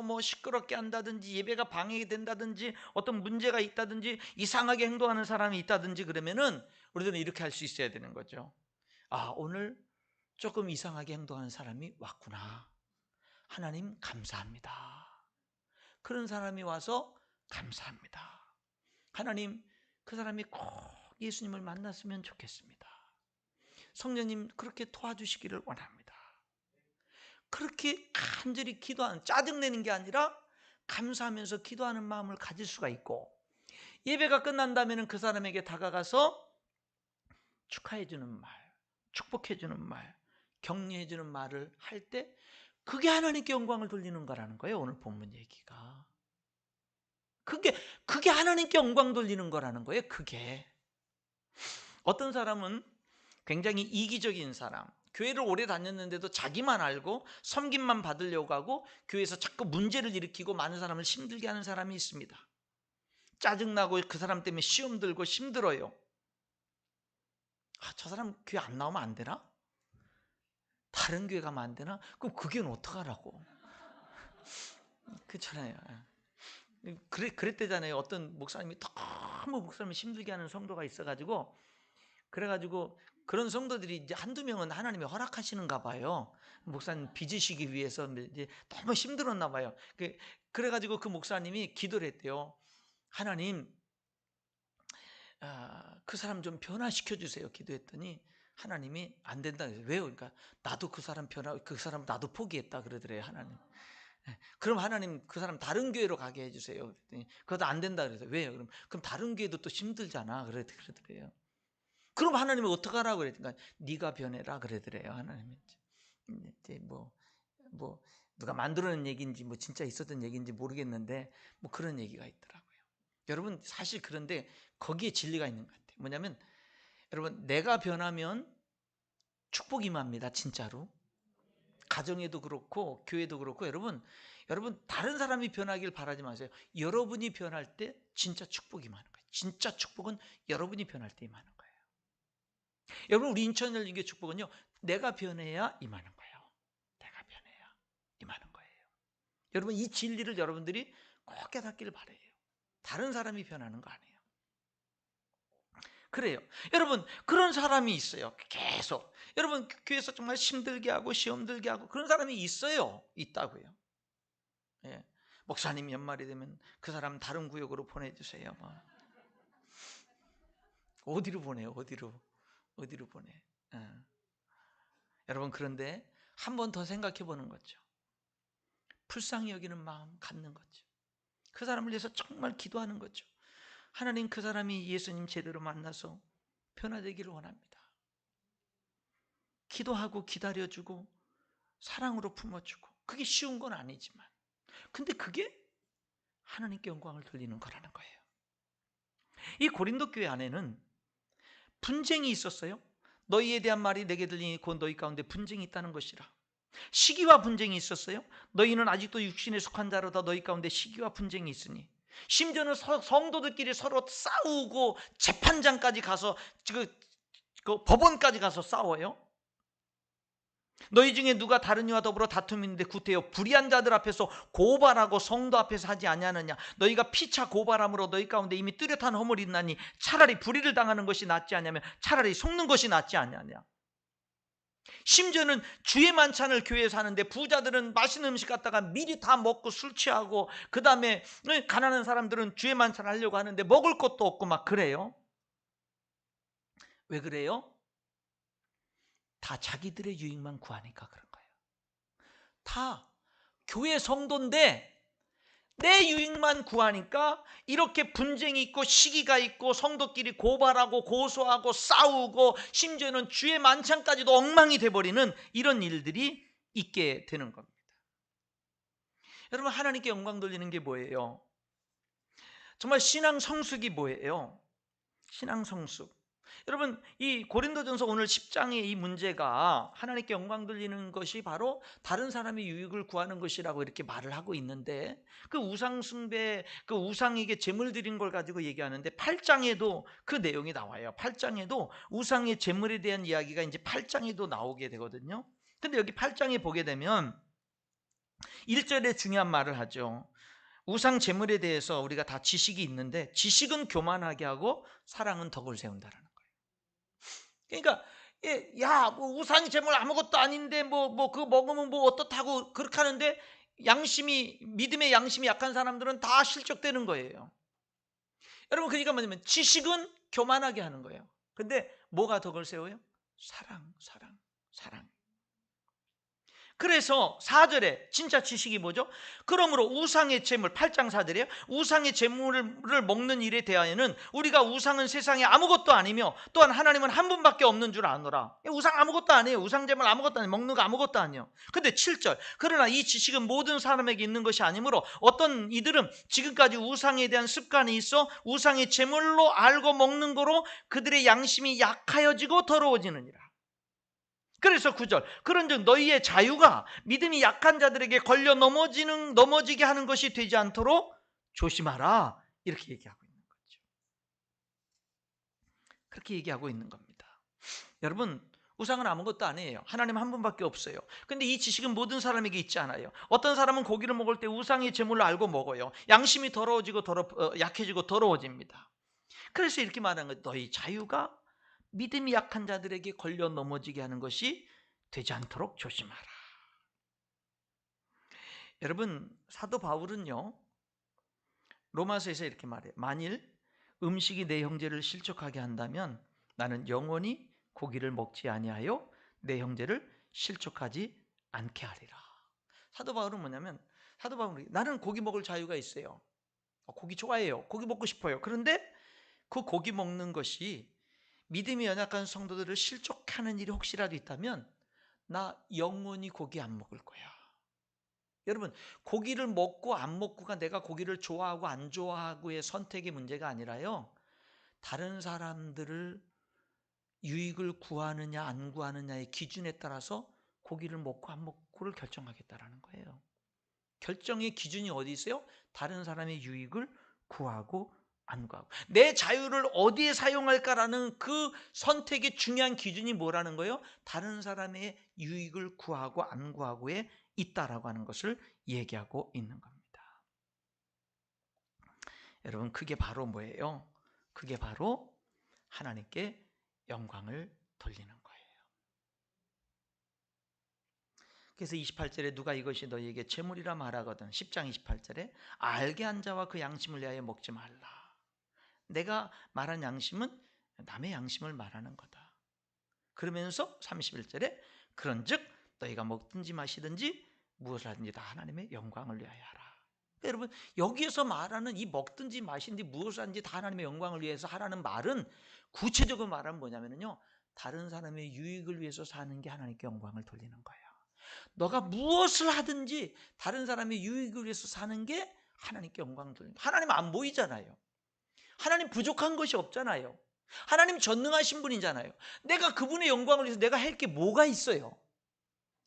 뭐 시끄럽게 한다든지 예배가 방해가 된다든지 어떤 문제가 있다든지 이상하게 행동하는 사람이 있다든지 그러면은 우리들은 이렇게 할 수 있어야 되는 거죠. 아, 오늘 조금 이상하게 행동하는 사람이 왔구나. 하나님 감사합니다. 그런 사람이 와서 감사합니다. 하나님, 그 사람이 꼭 예수님을 만났으면 좋겠습니다. 성령님 그렇게 도와주시기를 원합니다. 그렇게 간절히 기도하는, 짜증내는 게 아니라 감사하면서 기도하는 마음을 가질 수가 있고, 예배가 끝난다면 그 사람에게 다가가서 축하해주는 말, 축복해주는 말, 격려해주는 말을 할 때 그게 하나님께 영광을 돌리는 거라는 거예요. 오늘 본문 얘기가 그게 하나님께 영광 돌리는 거라는 거예요. 그게 어떤 사람은 굉장히 이기적인 사람, 교회를 오래 다녔는데도 자기만 알고 섬김만 받으려고 하고 교회에서 자꾸 문제를 일으키고 많은 사람을 힘들게 하는 사람이 있습니다. 짜증나고 그 사람 때문에 시험 들고 힘들어요. 아, 저 사람 교회 안 나오면 안 되나? 다른 교회 가면 안 되나? 그럼 그 교회는 어떡하라고? 그렇잖아요. 그랬대잖아요. 어떤 목사님이 너무 목사님을 힘들게 하는 성도가 있어가지고, 그래가지고 그런 성도들이 이제 한두 명은 하나님이 허락하시는가 봐요. 목사님 빚으시기 위해서 이제 너무 힘들었나 봐요. 그래가지고 그 목사님이 기도를 했대요. 하나님, 그 사람 좀 변화시켜 주세요. 기도했더니 하나님이 안 된다. 왜요? 그러니까 나도 그 사람 나도 포기했다 그러더래요. 하나님. 그럼 하나님 그 사람 다른 교회로 가게 해주세요. 그랬더니 그것도 안 된다 그래서 왜요? 그럼 다른 교회도 또 힘들잖아. 그러더래요. 그럼 하나님이 어떡하라고 그랬더니 네가 변해라 그러더래요. 하나님이 이제 뭐 누가 만들어낸 얘기인지 뭐 진짜 있었던 얘기인지 모르겠는데 뭐 그런 얘기가 있더라고요. 여러분 사실 그런데 거기에 진리가 있는 것 같아요. 뭐냐면 여러분 내가 변하면 축복이 임합니다. 진짜로. 가정에도 그렇고 교회도 그렇고 여러분 다른 사람이 변하길 바라지 마세요. 여러분이 변할 때 진짜 축복이 임하는 거예요. 진짜 축복은 여러분이 변할 때 임하는 거예요. 여러분 우리 인천열린교회 축복은요. 내가 변해야 임하는 거예요. 내가 변해야 임하는 거예요. 여러분 이 진리를 여러분들이 꼭 깨닫기를 바라요. 다른 사람이 변하는 거 아니에요. 그래요. 여러분 그런 사람이 있어요. 계속 여러분 교회에서 정말 힘들게 하고 시험 들게 하고 그런 사람이 있어요. 있다고요. 예. 목사님 연말이 되면 그 사람 다른 구역으로 보내주세요. 어디로 보내요? 어디로 보내? 여러분 그런데 한 번 더 생각해 보는 거죠. 불쌍히 여기는 마음 갖는 거죠. 그 사람을 위해서 정말 기도하는 거죠. 하나님 그 사람이 예수님 제대로 만나서 변화되기를 원합니다. 기도하고 기다려주고 사랑으로 품어주고 그게 쉬운 건 아니지만 근데 그게 하나님께 영광을 돌리는 거라는 거예요. 이 고린도 교회 안에는 분쟁이 있었어요. 너희에 대한 말이 내게 들리니 곧 너희 가운데 분쟁이 있다는 것이라. 시기와 분쟁이 있었어요. 너희는 아직도 육신에 속한 자로다. 너희 가운데 시기와 분쟁이 있으니. 심지어는 성도들끼리 서로 싸우고 재판장까지 가서 그 법원까지 가서 싸워요. 너희 중에 누가 다른 이와 더불어 다툼이 있는데 구태여 불의한 자들 앞에서 고발하고 성도 앞에서 하지 아니하느냐. 너희가 피차 고발함으로 너희 가운데 이미 뚜렷한 허물이 있나니 차라리 불의를 당하는 것이 낫지 않냐면 차라리 속는 것이 낫지 않냐냐. 심지어는 주의 만찬을 교회에서 하는데 부자들은 맛있는 음식 갖다가 미리 다 먹고 술 취하고 그 다음에 가난한 사람들은 주의 만찬을 하려고 하는데 먹을 것도 없고 막 그래요. 왜 그래요? 다 자기들의 유익만 구하니까 그런 거예요. 다 교회 성도인데 내 유익만 구하니까 이렇게 분쟁이 있고 시기가 있고 성도끼리 고발하고 고소하고 싸우고 심지어는 주의 만찬까지도 엉망이 돼버리는 이런 일들이 있게 되는 겁니다. 여러분, 하나님께 영광 돌리는 게 뭐예요? 정말 신앙 성숙이 뭐예요? 신앙 성숙. 여러분, 이 고린도전서 오늘 10장의 이 문제가 하나님께 영광 돌리는 것이 바로 다른 사람의 유익을 구하는 것이라고 이렇게 말을 하고 있는데, 그 우상 숭배, 그 우상에게 제물 드린 걸 가지고 얘기하는데 8장에도 그 내용이 나와요. 8장에도 우상의 제물에 대한 이야기가 이제 8장에도 나오게 되거든요. 근데 여기 8장에 보게 되면 1절에 중요한 말을 하죠. 우상 제물에 대해서 우리가 다 지식이 있는데 지식은 교만하게 하고 사랑은 덕을 세운다라는 거예요. 그러니까 야, 뭐 우상 제물 아무것도 아닌데 뭐 그거 먹으면 뭐 어떻다고 그렇게 하는데 믿음의 양심이 약한 사람들은 다 실족되는 거예요. 여러분, 그러니까 뭐냐면 지식은 교만하게 하는 거예요. 근데 뭐가 덕을 세워요? 사랑. 그래서 4절에 진짜 지식이 뭐죠? 그러므로 우상의 제물, 8장 4절이에요. 우상의 제물을 먹는 일에 대하여는 우리가 우상은 세상에 아무것도 아니며 또한 하나님은 한 분밖에 없는 줄 아노라. 우상 아무것도 아니에요. 우상 제물 아무것도 아니에요. 먹는 거 아무것도 아니에요. 근데 7절, 그러나 이 지식은 모든 사람에게 있는 것이 아니므로 어떤 이들은 지금까지 우상에 대한 습관이 있어 우상의 제물로 알고 먹는 거로 그들의 양심이 약하여지고 더러워지느니라. 그래서 9절, 그런즉 너희의 자유가 믿음이 약한 자들에게 걸려 넘어지게 하는 것이 되지 않도록 조심하라, 이렇게 얘기하고 있는 거죠. 그렇게 얘기하고 있는 겁니다. 여러분, 우상은 아무것도 아니에요. 하나님 한 분밖에 없어요. 근데 이 지식은 모든 사람에게 있지 않아요. 어떤 사람은 고기를 먹을 때 우상의 제물로 알고 먹어요. 양심이 약해지고 더러워집니다. 그래서 이렇게 말하는 거예요. 너희 자유가 믿음이 약한 자들에게 걸려 넘어지게 하는 것이 되지 않도록 조심하라. 여러분, 사도 바울은요, 로마서에서 이렇게 말해요. 만일 음식이 내 형제를 실족하게 한다면 나는 영원히 고기를 먹지 아니하여 내 형제를 실족하지 않게 하리라. 사도 바울은 뭐냐면, 사도 바울은 나는 고기 먹을 자유가 있어요. 고기 좋아해요. 고기 먹고 싶어요. 그런데 그 고기 먹는 것이 믿음이 연약한 성도들을 실족하는 일이 혹시라도 있다면 나 영원히 고기 안 먹을 거야. 여러분, 고기를 먹고 안 먹고가 내가 고기를 좋아하고 안 좋아하고의 선택의 문제가 아니라요, 다른 사람들을 유익을 구하느냐 안 구하느냐의 기준에 따라서 고기를 먹고 안 먹고를 결정하겠다라는 거예요. 결정의 기준이 어디 있어요? 다른 사람의 유익을 구하고 안 구하고. 내 자유를 어디에 사용할까라는 그 선택의 중요한 기준이 뭐라는 거예요? 다른 사람의 유익을 구하고 안 구하고에 있다라고 하는 것을 얘기하고 있는 겁니다. 여러분, 그게 바로 뭐예요? 그게 바로 하나님께 영광을 돌리는 거예요. 그래서 28절에 누가 이것이 너희에게 재물이라 말하거든, 10장 28절에 알게 한 자와 그 양심을 위하여 먹지 말라. 내가 말한 양심은 남의 양심을 말하는 거다. 그러면서 31절에 그런즉 너희가 먹든지 마시든지 무엇을 하든지 다 하나님의 영광을 위하여 하라. 여러분, 여기에서 말하는 이 먹든지 마시든지 무엇을 하든지 다 하나님의 영광을 위해서 하라는 말은 구체적으로 말하면 뭐냐면요, 다른 사람의 유익을 위해서 사는 게 하나님께 영광을 돌리는 거예요. 너가 무엇을 하든지 다른 사람의 유익을 위해서 사는 게 하나님께 영광을 돌리는 거예요. 하나님 안 보이잖아요. 하나님 부족한 것이 없잖아요. 하나님 전능하신 분이잖아요. 내가 그분의 영광을 위해서 내가 할 게 뭐가 있어요?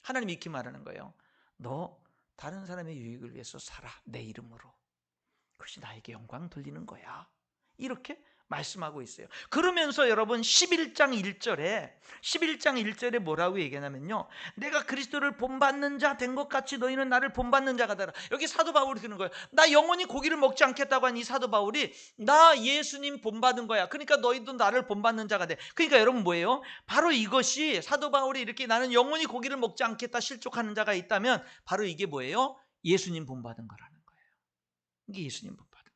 하나님이 이렇게 말하는 거예요. 너 다른 사람의 유익을 위해서 살아, 내 이름으로. 그것이 나에게 영광 돌리는 거야. 이렇게 말씀하고 있어요. 그러면서 여러분 11장 1절에 뭐라고 얘기하냐면요, 내가 그리스도를 본받는 자 된 것 같이 너희는 나를 본받는 자가 되라. 여기 사도 바울이 그러는 거예요. 나 영원히 고기를 먹지 않겠다고 한 이 사도 바울이 나 예수님 본받은 거야. 그러니까 너희도 나를 본받는 자가 돼. 그러니까 여러분 뭐예요? 바로 이것이 사도 바울이 이렇게 나는 영원히 고기를 먹지 않겠다 실족하는 자가 있다면 바로 이게 뭐예요? 예수님 본받은 거라는 거예요. 이게 예수님 본받은 거예요.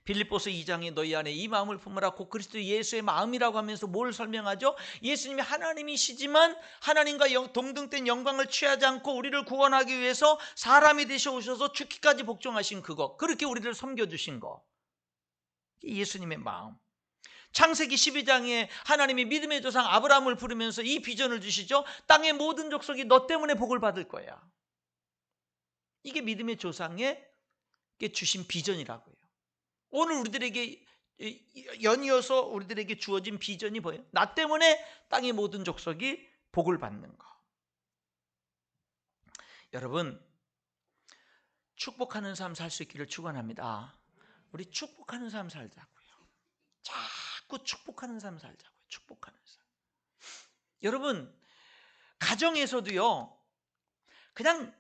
빌립보서 2장에 너희 안에 이 마음을 품으라 곧 그리스도 예수의 마음이라고 하면서 뭘 설명하죠? 예수님이 하나님이시지만 하나님과 동등된 영광을 취하지 않고 우리를 구원하기 위해서 사람이 되셔 오셔서 죽기까지 복종하신 그거, 그렇게 우리를 섬겨주신 거, 예수님의 마음. 창세기 12장에 하나님이 믿음의 조상 아브라함을 부르면서 이 비전을 주시죠. 땅의 모든 족속이 너 때문에 복을 받을 거야. 이게 믿음의 조상에 주신 비전이라고요. 오늘 우리들에게 연이어서 우리들에게 주어진 비전이 뭐예요? 나 때문에 땅의 모든 족속이 복을 받는 거. 여러분, 축복하는 삶 살 수 있기를 축원합니다. 우리 축복하는 삶 살자고요. 자꾸 축복하는 삶 살자고요. 축복하는 삶. 여러분, 가정에서도요, 그냥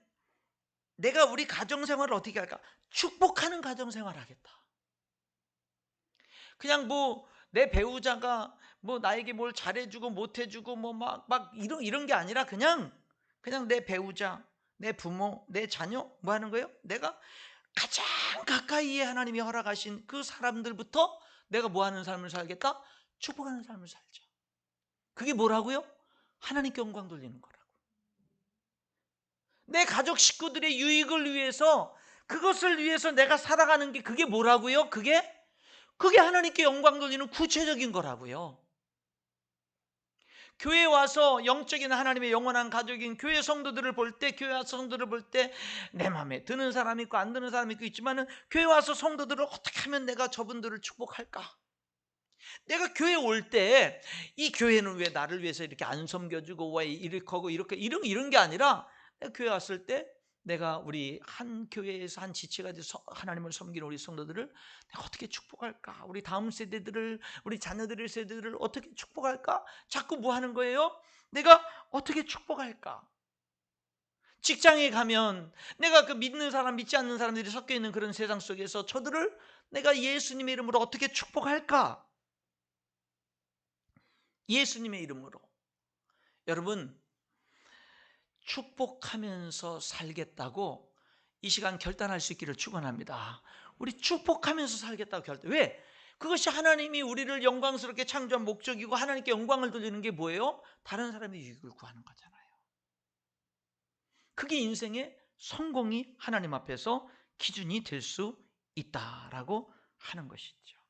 내가 우리 가정생활을 어떻게 할까? 축복하는 가정생활 하겠다. 그냥 뭐 내 배우자가 뭐 나에게 뭘 잘해주고 못해주고 뭐 막 이런 게 아니라 그냥 내 배우자, 내 부모, 내 자녀 뭐 하는 거예요? 내가 가장 가까이에 하나님이 허락하신 그 사람들부터 내가 뭐 하는 삶을 살겠다? 축복하는 삶을 살자. 그게 뭐라고요? 하나님께 영광 돌리는 거라고. 내 가족 식구들의 유익을 위해서, 그것을 위해서 내가 살아가는 게 그게 뭐라고요? 그게 하나님께 영광 돌리는 구체적인 거라고요. 교회에 와서 영적인 하나님의 영원한 가족인 교회 성도들을 볼 때, 교회 와서 성도들을 볼 때 내 마음에 드는 사람이 있고 안 드는 사람이 있지만은 교회 와서 성도들을 어떻게 하면 내가 저분들을 축복할까? 내가 교회 올 때 이 교회는 왜 나를 위해서 이렇게 안 섬겨주고 왜 이렇게 하고 이렇게 이런 게 아니라, 내가 교회 왔을 때 내가 우리 한 교회에서 한 지체가 돼서 하나님을 섬기는 우리 성도들을 내가 어떻게 축복할까? 우리 다음 세대들을, 우리 자녀들의 세대들을 어떻게 축복할까? 자꾸 뭐 하는 거예요? 내가 어떻게 축복할까? 직장에 가면 내가 그 믿는 사람, 믿지 않는 사람들이 섞여 있는 그런 세상 속에서 저들을 내가 예수님의 이름으로 어떻게 축복할까? 예수님의 이름으로. 여러분, 축복하면서 살겠다고 이 시간 결단할 수 있기를 축원합니다. 우리 축복하면서 살겠다고 결단. 왜? 그것이 하나님이 우리를 영광스럽게 창조한 목적이고 하나님께 영광을 돌리는 게 뭐예요? 다른 사람의 유익을 구하는 거잖아요. 그게 인생의 성공이 하나님 앞에서 기준이 될 수 있다라고 하는 것이죠.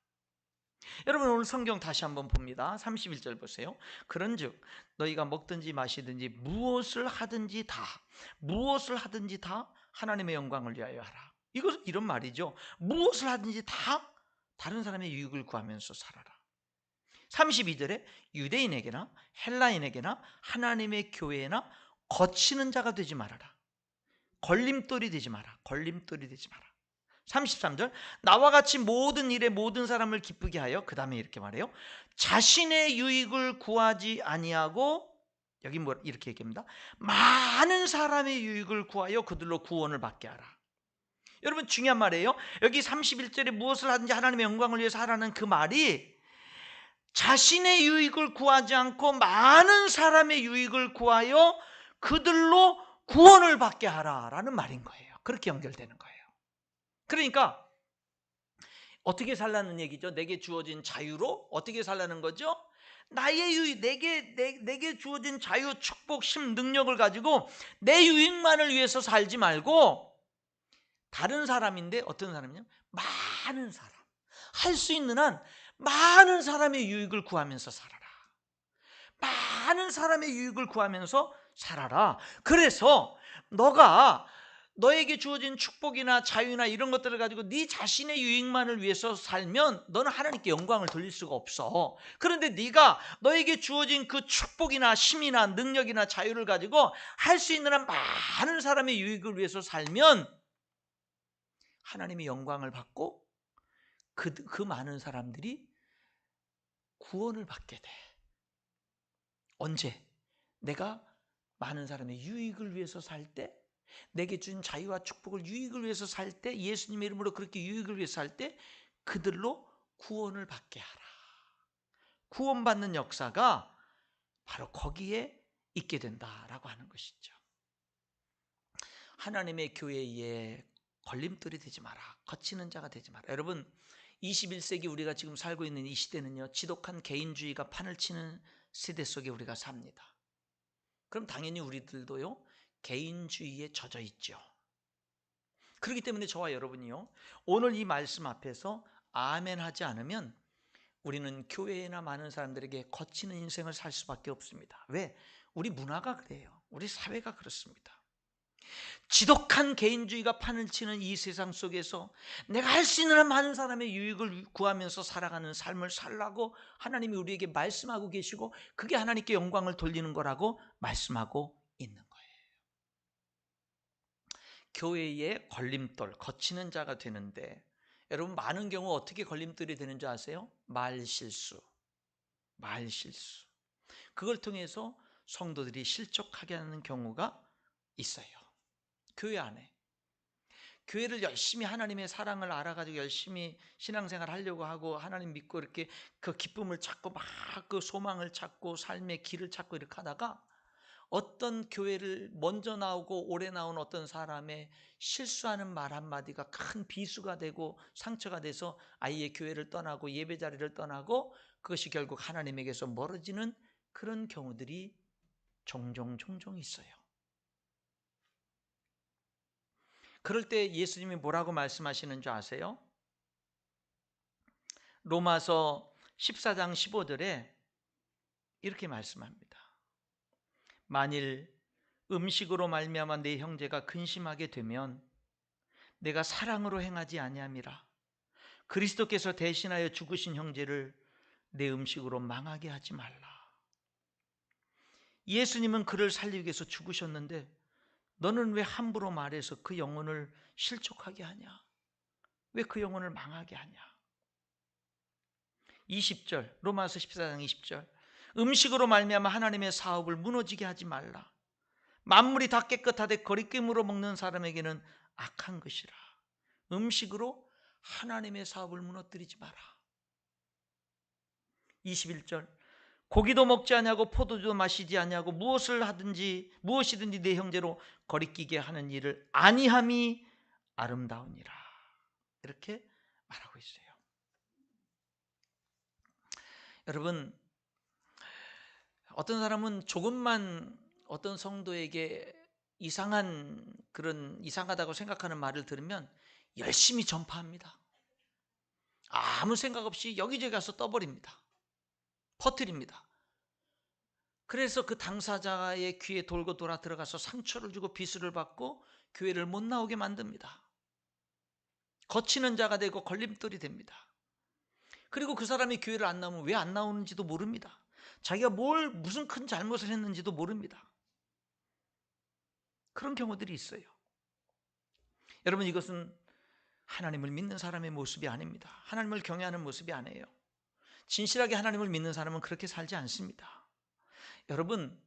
여러분, 오늘 성경 다시 한번 봅니다. 31절 보세요. 그런즉 너희가 먹든지 마시든지 무엇을 하든지 다 하나님의 영광을 위하여 하라. 이것은 이런 말이죠. 무엇을 하든지 다 다른 사람의 유익을 구하면서 살아라. 32절에 유대인에게나 헬라인에게나 하나님의 교회나 거치는 자가 되지 말아라. 걸림돌이 되지 마라. 33절, 나와 같이 모든 일에 모든 사람을 기쁘게 하여, 그 다음에 이렇게 말해요. 자신의 유익을 구하지 아니하고, 여기 뭐 이렇게 얘기합니다. 많은 사람의 유익을 구하여 그들로 구원을 받게 하라. 여러분, 중요한 말이에요. 여기 31절에 무엇을 하든지 하나님의 영광을 위해서 하라는 그 말이 자신의 유익을 구하지 않고 많은 사람의 유익을 구하여 그들로 구원을 받게 하라라는 말인 거예요. 그렇게 연결되는 거예요. 그러니까 어떻게 살라는 얘기죠? 내게 주어진 자유로 어떻게 살라는 거죠? 나의 유익, 내게 주어진 자유, 축복, 힘, 능력을 가지고 내 유익만을 위해서 살지 말고, 다른 사람인데 어떤 사람이냐? 많은 사람, 할 수 있는 한 많은 사람의 유익을 구하면서 살아라. 많은 사람의 유익을 구하면서 살아라. 그래서 너에게 주어진 축복이나 자유나 이런 것들을 가지고 네 자신의 유익만을 위해서 살면 너는 하나님께 영광을 돌릴 수가 없어. 그런데 네가 너에게 주어진 그 축복이나 힘이나 능력이나 자유를 가지고 할 수 있는 한 많은 사람의 유익을 위해서 살면 하나님의 영광을 받고 그 많은 사람들이 구원을 받게 돼. 언제? 내가 많은 사람의 유익을 위해서 살 때, 내게 준 자유와 축복을 유익을 위해서 살 때, 예수님의 이름으로 그렇게 유익을 위해서 살 때 그들로 구원을 받게 하라. 구원받는 역사가 바로 거기에 있게 된다라고 하는 것이죠. 하나님의 교회에 걸림돌이 되지 마라. 거치는 자가 되지 마라. 여러분, 21세기 우리가 지금 살고 있는 이 시대는요, 지독한 개인주의가 판을 치는 세대 속에 우리가 삽니다. 그럼 당연히 우리들도요, 개인주의에 젖어 있죠. 그렇기 때문에 저와 여러분이요, 오늘 이 말씀 앞에서 아멘 하지 않으면 우리는 교회에나 많은 사람들에게 거치는 인생을 살 수밖에 없습니다. 왜? 우리 문화가 그래요. 우리 사회가 그렇습니다. 지독한 개인주의가 판을 치는 이 세상 속에서 내가 할 수 있는 한 많은 사람의 유익을 구하면서 살아가는 삶을 살라고 하나님이 우리에게 말씀하고 계시고, 그게 하나님께 영광을 돌리는 거라고 말씀하고 있는 거예요. 교회의 걸림돌, 거치는 자가 되는데, 여러분 많은 경우 어떻게 걸림돌이 되는 줄 아세요? 말실수. 그걸 통해서 성도들이 실족하게 하는 경우가 있어요. 교회 안에. 교회를 열심히 하나님의 사랑을 알아가지고 열심히 신앙생활 하려고 하고 하나님 믿고 이렇게 그 기쁨을 찾고 막 그 소망을 찾고 삶의 길을 찾고 이렇게 하다가 어떤 교회를 먼저 나오고 오래 나온 어떤 사람의 실수하는 말 한마디가 큰 비수가 되고 상처가 돼서 아예 교회를 떠나고 예배 자리를 떠나고 그것이 결국 하나님에게서 멀어지는 그런 경우들이 종종 있어요. 그럴 때 예수님이 뭐라고 말씀하시는 줄 아세요? 로마서 14장 15절에 이렇게 말씀합니다. 만일 음식으로 말미암아 내 형제가 근심하게 되면 내가 사랑으로 행하지 아니함이라. 그리스도께서 대신하여 죽으신 형제를 내 음식으로 망하게 하지 말라. 예수님은 그를 살리기 위해서 죽으셨는데 너는 왜 함부로 말해서 그 영혼을 실족하게 하냐? 왜 그 영혼을 망하게 하냐? 20절, 로마서 14장 20절. 음식으로 말미암아 하나님의 사업을 무너지게 하지 말라. 만물이 다 깨끗하되 거리낌으로 먹는 사람에게는 악한 것이라. 음식으로 하나님의 사업을 무너뜨리지 마라. 21절. 고기도 먹지 아니하고 포도주도 마시지 아니하고 무엇이든지 내 형제로 거리끼게 하는 일을 아니함이 아름다우니라. 이렇게 말하고 있어요. 여러분, 어떤 사람은 조금만 어떤 성도에게 이상하다고 생각하는 말을 들으면 열심히 전파합니다. 아무 생각 없이 여기저기 가서 떠버립니다. 퍼뜨립니다. 그래서 그 당사자의 귀에 돌고 돌아 들어가서 상처를 주고 비수를 받고 교회를 못 나오게 만듭니다. 거치는 자가 되고 걸림돌이 됩니다. 그리고 그 사람이 교회를 안 나오면 왜 안 나오는지도 모릅니다. 자기가 무슨 큰 잘못을 했는지도 모릅니다. 그런 경우들이 있어요. 여러분, 이것은 하나님을 믿는 사람의 모습이 아닙니다. 하나님을 경외하는 모습이 아니에요. 진실하게 하나님을 믿는 사람은 그렇게 살지 않습니다. 여러분,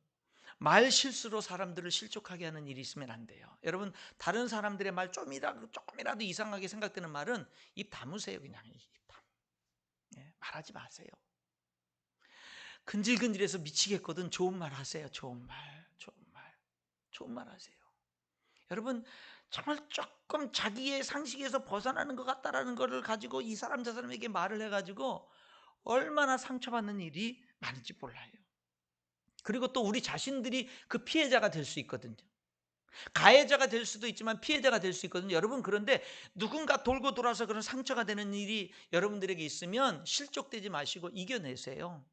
말 실수로 사람들을 실족하게 하는 일이 있으면 안 돼요. 여러분, 다른 사람들의 말 조금이라도 이상하게 생각되는 말은 입 다무세요. 그냥 말하지 마세요. 근질근질해서 미치겠거든. 좋은 말 하세요. 좋은 말 하세요. 여러분, 정말 조금 자기의 상식에서 벗어나는 것 같다라는 것을 가지고 이 사람 저 사람에게 말을 해가지고 얼마나 상처받는 일이 많은지 몰라요. 그리고 또 우리 자신들이 그 피해자가 될 수 있거든요. 가해자가 될 수도 있지만 피해자가 될 수 있거든요. 여러분, 그런데 누군가 돌고 돌아서 그런 상처가 되는 일이 여러분들에게 있으면 실족되지 마시고 이겨내세요.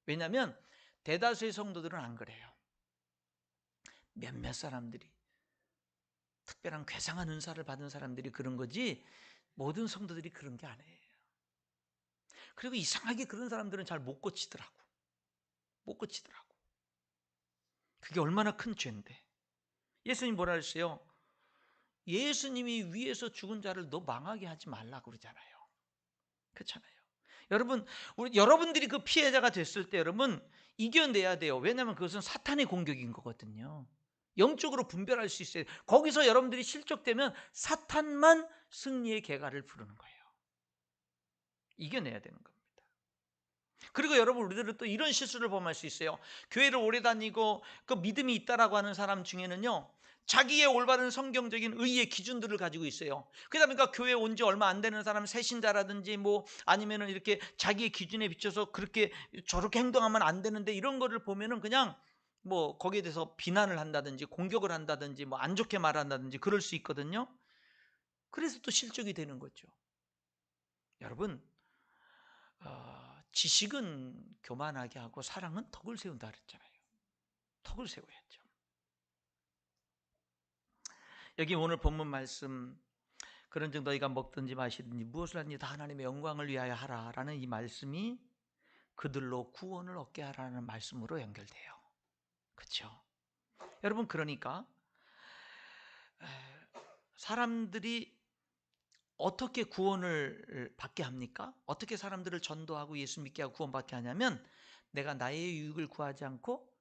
왜냐하면 대다수의 성도들은 안 그래요. 몇몇 사람들이, 특별한 괴상한 은사를 받은 사람들이 그런 거지 모든 성도들이 그런 게 아니에요. 그리고 이상하게 그런 사람들은 잘 못 고치더라고. 그게 얼마나 큰 죄인데. 예수님 뭐라 그랬어요? 예수님이 위에서 죽은 자를 너 망하게 하지 말라고 그러잖아요. 그렇잖아요. 여러분들이 그 피해자가 됐을 때 여러분 이겨내야 돼요. 왜냐하면 그것은 사탄의 공격인 거거든요. 영적으로 분별할 수 있어요. 거기서 여러분들이 실족되면 사탄만 승리의 개가를 부르는 거예요. 이겨내야 되는 겁니다. 그리고 여러분, 우리들은 또 이런 실수를 범할 수 있어요. 교회를 오래 다니고 그 믿음이 있다라고 하는 사람 중에는요, 자기의 올바른 성경적인 의의 기준들을 가지고 있어요. 그러다 보니까 교회 온 지 얼마 안 되는 사람, 새신자라든지 뭐 아니면은 이렇게 자기의 기준에 비춰서 그렇게 저렇게 행동하면 안 되는데 이런 거를 보면은 그냥 뭐 거기에 대해서 비난을 한다든지 공격을 한다든지 뭐 안 좋게 말한다든지 그럴 수 있거든요. 그래서 또 실족이 되는 거죠. 여러분, 지식은 교만하게 하고 사랑은 덕을 세운다 그랬잖아요. 덕을 세워야죠. 여기 오늘 본문 말씀, 그런즉 너희가 먹든지 마시든지 무엇을 하든지 다 하나님의 영광을 위하여 하라라는 이 말씀이 그들로 구원을 얻게 하라는 말씀으로 연결돼요. 그렇죠? 여러분, 그러니까 사람들이 어떻게 구원을 받게 합니까? 어떻게 사람들을 전도하고 예수 믿게 하고 구원받게 하냐면 내가 나의 유익을 구하지 않고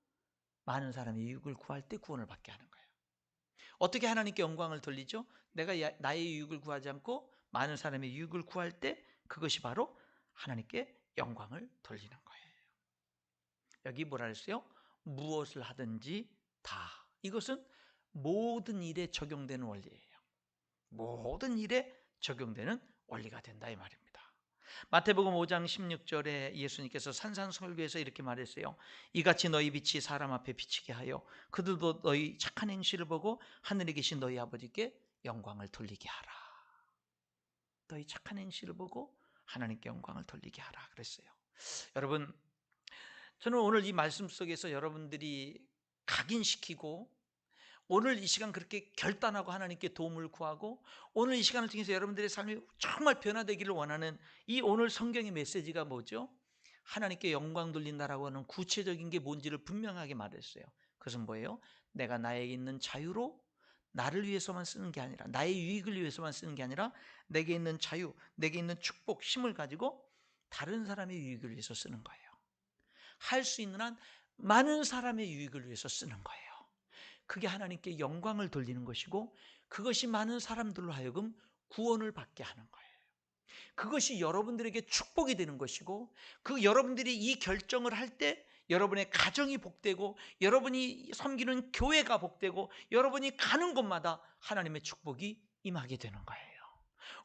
많은 사람의 유익을 구할 때 구원을 받게 하는 거예요. 어떻게 하나님께 영광을 돌리죠? 내가 나의 유익을 구하지 않고 많은 사람의 유익을 구할 때 그것이 바로 하나님께 영광을 돌리는 거예요. 여기 뭐라 했어요? 무엇을 하든지 다. 이것은 모든 일에 적용되는 원리예요. 모든 일에 적용되는 원리가 된다 이 말입니다. 마태복음 5장 16절에 예수님께서 산상설교에서 이렇게 말했어요. 이같이 너희 빛이 사람 앞에 비치게 하여 그들도 너희 착한 행실을 보고 하늘에 계신 너희 아버지께 영광을 돌리게 하라. 너희 착한 행실을 보고 하나님께 영광을 돌리게 하라 그랬어요. 여러분, 저는 오늘 이 말씀 속에서 여러분들이 각인시키고 오늘 이 시간 그렇게 결단하고 하나님께 도움을 구하고 오늘 이 시간을 통해서 여러분들의 삶이 정말 변화되기를 원하는 이 오늘 성경의 메시지가 뭐죠? 하나님께 영광 돌린다라고 하는 구체적인 게 뭔지를 분명하게 말했어요. 그것은 뭐예요? 내가 나에게 있는 자유로 나를 위해서만 쓰는 게 아니라 나의 유익을 위해서만 쓰는 게 아니라 내게 있는 자유, 내게 있는 축복, 힘을 가지고 다른 사람의 유익을 위해서 쓰는 거예요. 할 수 있는 한 많은 사람의 유익을 위해서 쓰는 거예요. 그게 하나님께 영광을 돌리는 것이고 그것이 많은 사람들로 하여금 구원을 받게 하는 거예요. 그것이 여러분들에게 축복이 되는 것이고 그 여러분들이 이 결정을 할 때 여러분의 가정이 복되고 여러분이 섬기는 교회가 복되고 여러분이 가는 곳마다 하나님의 축복이 임하게 되는 거예요.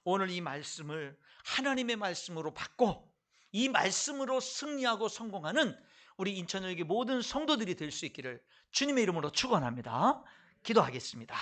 오늘 이 말씀을 하나님의 말씀으로 받고 이 말씀으로 승리하고 성공하는 우리 인천역의 모든 성도들이 될 수 있기를 주님의 이름으로 축원합니다. 기도하겠습니다.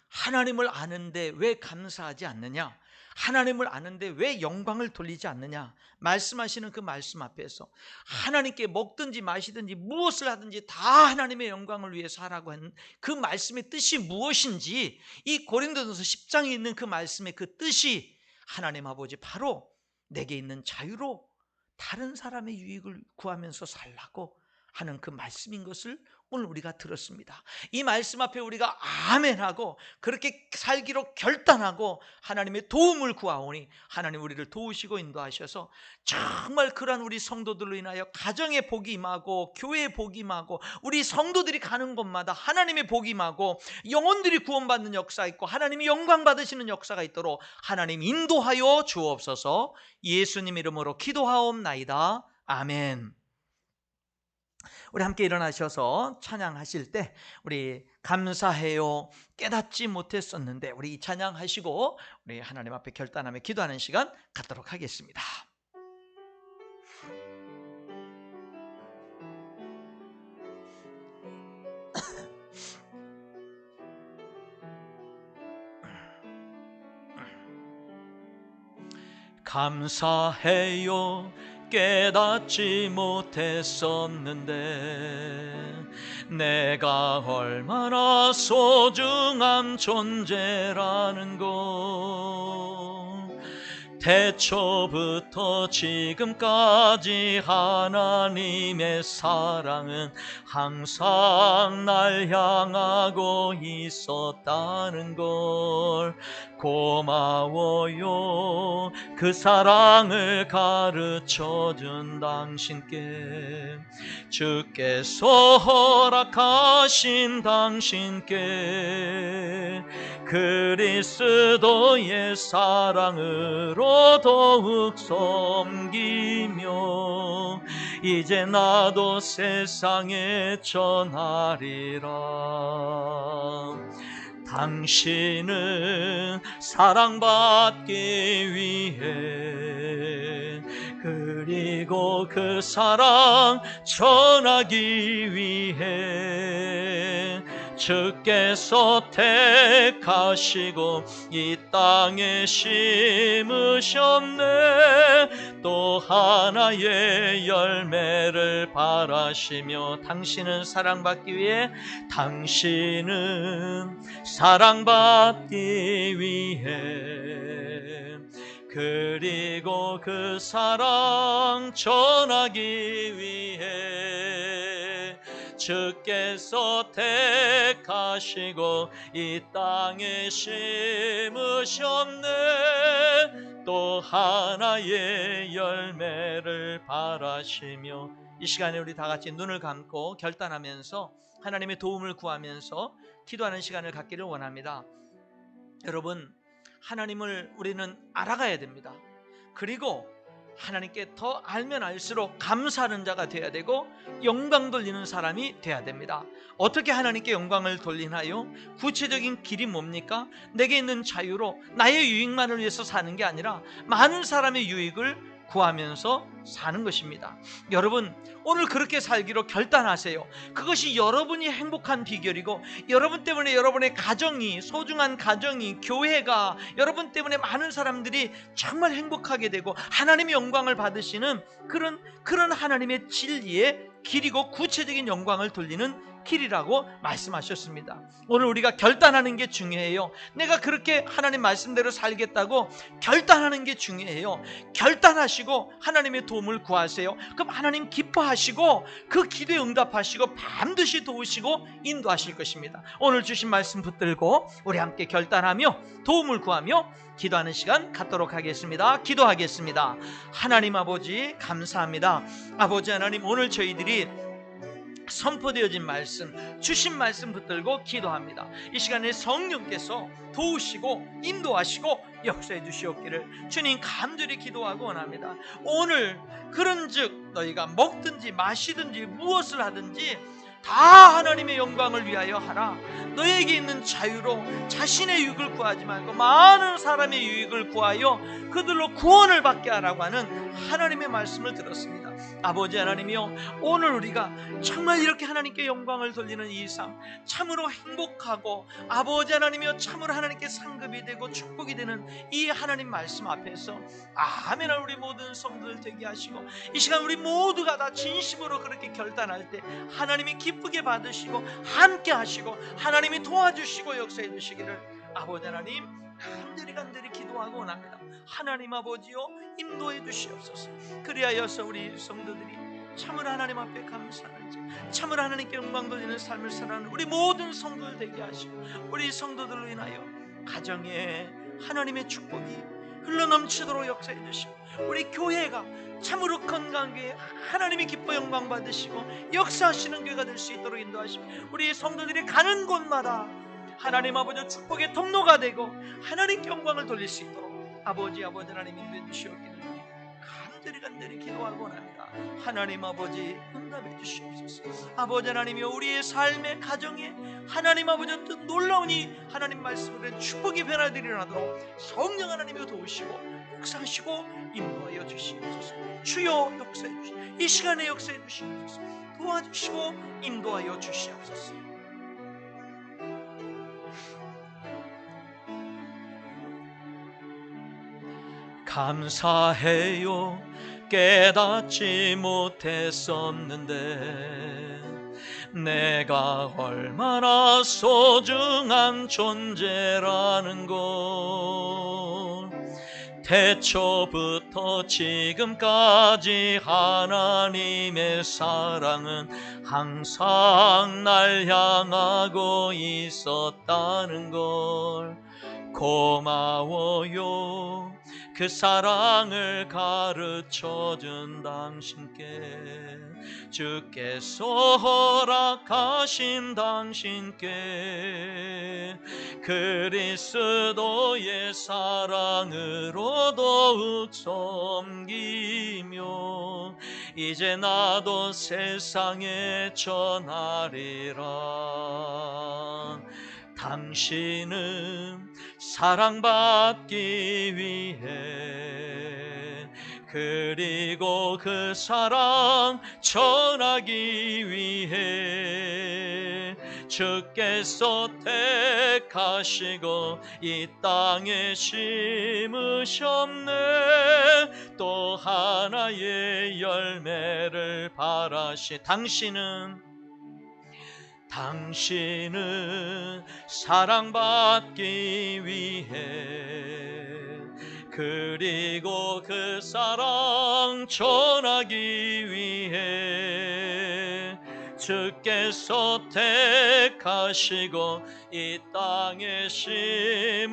하나님을 아는데 왜 감사하지 않느냐? 하나님을 아는데 왜 영광을 돌리지 않느냐? 말씀하시는 그 말씀 앞에서 하나님께 먹든지 마시든지 무엇을 하든지 다 하나님의 영광을 위해서 하라고 하는 그 말씀의 뜻이 무엇인지 이 고린도전서 10장에 있는 그 말씀의 그 뜻이 하나님 아버지 바로 내게 있는 자유로 다른 사람의 유익을 구하면서 살라고 하는 그 말씀인 것을 오늘 우리가 들었습니다. 이 말씀 앞에 우리가 아멘하고 그렇게 살기로 결단하고 하나님의 도움을 구하오니 하나님 우리를 도우시고 인도하셔서 정말 그러한 우리 성도들로 인하여 가정의 복이 임하고 교회의 복이 임하고 우리 성도들이 가는 곳마다 하나님의 복이 임하고 영혼들이 구원받는 역사 있고 하나님이 영광 받으시는 역사가 있도록 하나님 인도하여 주옵소서. 예수님 이름으로 기도하옵나이다. 아멘. 우리 함께 일어나셔서 찬양하실 때 우리 감사해요 깨닫지 못했었는데 우리 이 찬양하시고 우리 하나님 앞에 결단하며 기도하는 시간 갖도록 하겠습니다. 감사해요 깨닫지 못했었는데 내가 얼마나 소중한 존재라는 것 태초부터 지금까지 하나님의 사랑은 항상 날 향하고 있었다는 걸 고마워요 그 사랑을 가르쳐준 당신께 주께서 허락하신 당신께 그리스도의 사랑으로 더욱 섬기며 이제 나도 세상에 전하리라. 당신은 사랑받기 위해 그리고 그 사랑 전하기 위해 주께서 택하시고 이 땅에 심으셨네. 또 하나의 열매를 바라시며 당신은 사랑받기 위해 당신은 사랑받기 위해 그리고 그 사랑 전하기 위해 주께서 택하시고 이 땅에 심으셨네. 또 하나의 열매를 바라시며 이 시간에 우리 다 같이 눈을 감고 결단하면서 하나님의 도움을 구하면서 기도하는 시간을 갖기를 원합니다. 여러분, 하나님을 우리는 알아가야 됩니다. 그리고 하나님께 더 알면 알수록 감사하는 자가 되어야 되고 영광 돌리는 사람이 되어야 됩니다. 어떻게 하나님께 영광을 돌리나요? 구체적인 길이 뭡니까? 내게 있는 자유로 나의 유익만을 위해서 사는 게 아니라 많은 사람의 유익을 구하면서 사는 것입니다. 여러분, 오늘 그렇게 살기로 결단하세요. 그것이 여러분이 행복한 비결이고 여러분 때문에 여러분의 가정이, 소중한 가정이, 교회가 여러분 때문에 많은 사람들이 정말 행복하게 되고 하나님의 영광을 받으시는 그런 하나님의 진리의 길이고 구체적인 영광을 돌리는 길이라고 말씀하셨습니다. 오늘 우리가 결단하는 게 중요해요. 내가 그렇게 하나님 말씀대로 살겠다고 결단하는 게 중요해요. 결단하시고 하나님의 도움을 구하세요. 그럼 하나님 기뻐하시고 그 기도에 응답하시고 반드시 도우시고 인도하실 것입니다. 오늘 주신 말씀 붙들고 우리 함께 결단하며 도움을 구하며 기도하는 시간 갖도록 하겠습니다. 기도하겠습니다. 하나님 아버지 감사합니다. 아버지 하나님, 오늘 저희들이 선포되어진 말씀, 주신 말씀 붙들고 기도합니다. 이 시간에 성령께서 도우시고 인도하시고 역사해 주시옵기를 주님 간절히 기도하고 원합니다. 오늘 그런즉 너희가 먹든지 마시든지 무엇을 하든지 다 하나님의 영광을 위하여 하라. 너에게 있는 자유로 자신의 유익을 구하지 말고 많은 사람의 유익을 구하여 그들로 구원을 받게 하라고 하는 하나님의 말씀을 들었습니다. 아버지 하나님이여, 오늘 우리가 정말 이렇게 하나님께 영광을 돌리는 이 삶 참으로 행복하고 아버지 하나님이여 참으로 하나님께 상급이 되고 축복이 되는 이 하나님 말씀 앞에서 아멘 우리 모든 성도들 되게 하시고 이 시간 우리 모두가 다 진심으로 그렇게 결단할 때 하나님이 기쁘게 받으시고 함께 하시고 하나님이 도와주시고 역사해 주시기를 아버지 하나님 간절히 기도하고 원합니다. 하나님 아버지요, 인도해 주시옵소서. 그리하여서 우리 성도들이 참으로 하나님 앞에 감사하는 자, 참으로 하나님께 영광 돌리는 삶을 살아가는 우리 모든 성도들 되게 하시고 우리 성도들로 인하여 가정에 하나님의 축복이 흘러넘치도록 역사해 주시고 우리 교회가 참으로 건강하게 하나님이 기뻐 영광 받으시고 역사하시는 교회가 될 수 있도록 인도하시고 우리 성도들이 가는 곳마다 하나님 아버지 축복의 통로가 되고 하나님께 영광을 돌릴 수 있도록 아버지 하나님 인도해 주시옵기를 간절히 기도하고 합니다. 하나님 아버지 응답해 주시옵소서. 아버지 하나님이여, 우리의 삶의 가정에 하나님 아버지 뜻 놀라운 이 하나님 말씀으로 축복의 변화들이 일어나도록 성령 하나님이 도우시고 역사하시고 인도하여 주시옵소서. 주여 역사해 주시옵소서. 이 시간에 역사해 주시옵소서. 도와주시고 인도하여 주시옵소서. 감사해요. 깨닫지 못했었는데 내가 얼마나 소중한 존재라는 걸 태초부터 지금까지 하나님의 사랑은 항상 날 향하고 있었다는 걸 고마워요. 그 사랑을 가르쳐준 당신께 주께서 허락하신 당신께 그리스도의 사랑으로 더욱 섬기며 이제 나도 세상에 전하리라. 당신은 사랑받기 위해 그리고 그 사랑 전하기 위해 주께서 택하시고 이 땅에 심으셨네. 또 하나의 열매를 바라시. 당신은 사랑받기 위해 그리고 그 사랑 전하기 위해 주께서 택하시고 이 땅에 심으셨네.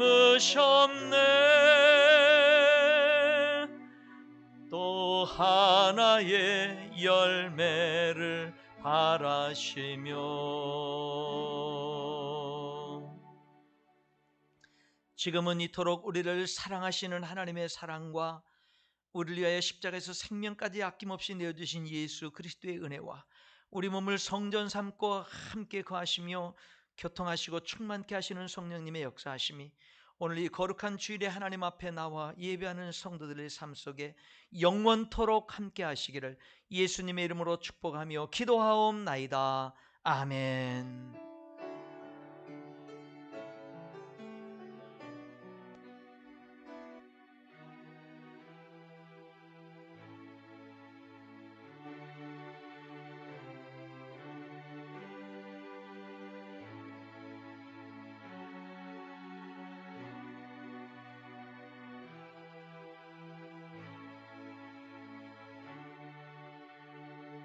또 하나의 열매를 바라시며. 지금은 이토록 우리를 사랑하시는 하나님의 사랑과 우리를 위하여 십자가에서 생명까지 아낌없이 내어주신 예수 그리스도의 은혜와 우리 몸을 성전 삼고 함께 거하시며 교통하시고 충만케 하시는 성령님의 역사하심이 오늘 이 거룩한 주일에 하나님 앞에 나와 예배하는 성도들의 삶 속에 영원토록 함께 하시기를 예수님의 이름으로 축복하며 기도하옵나이다. 아멘.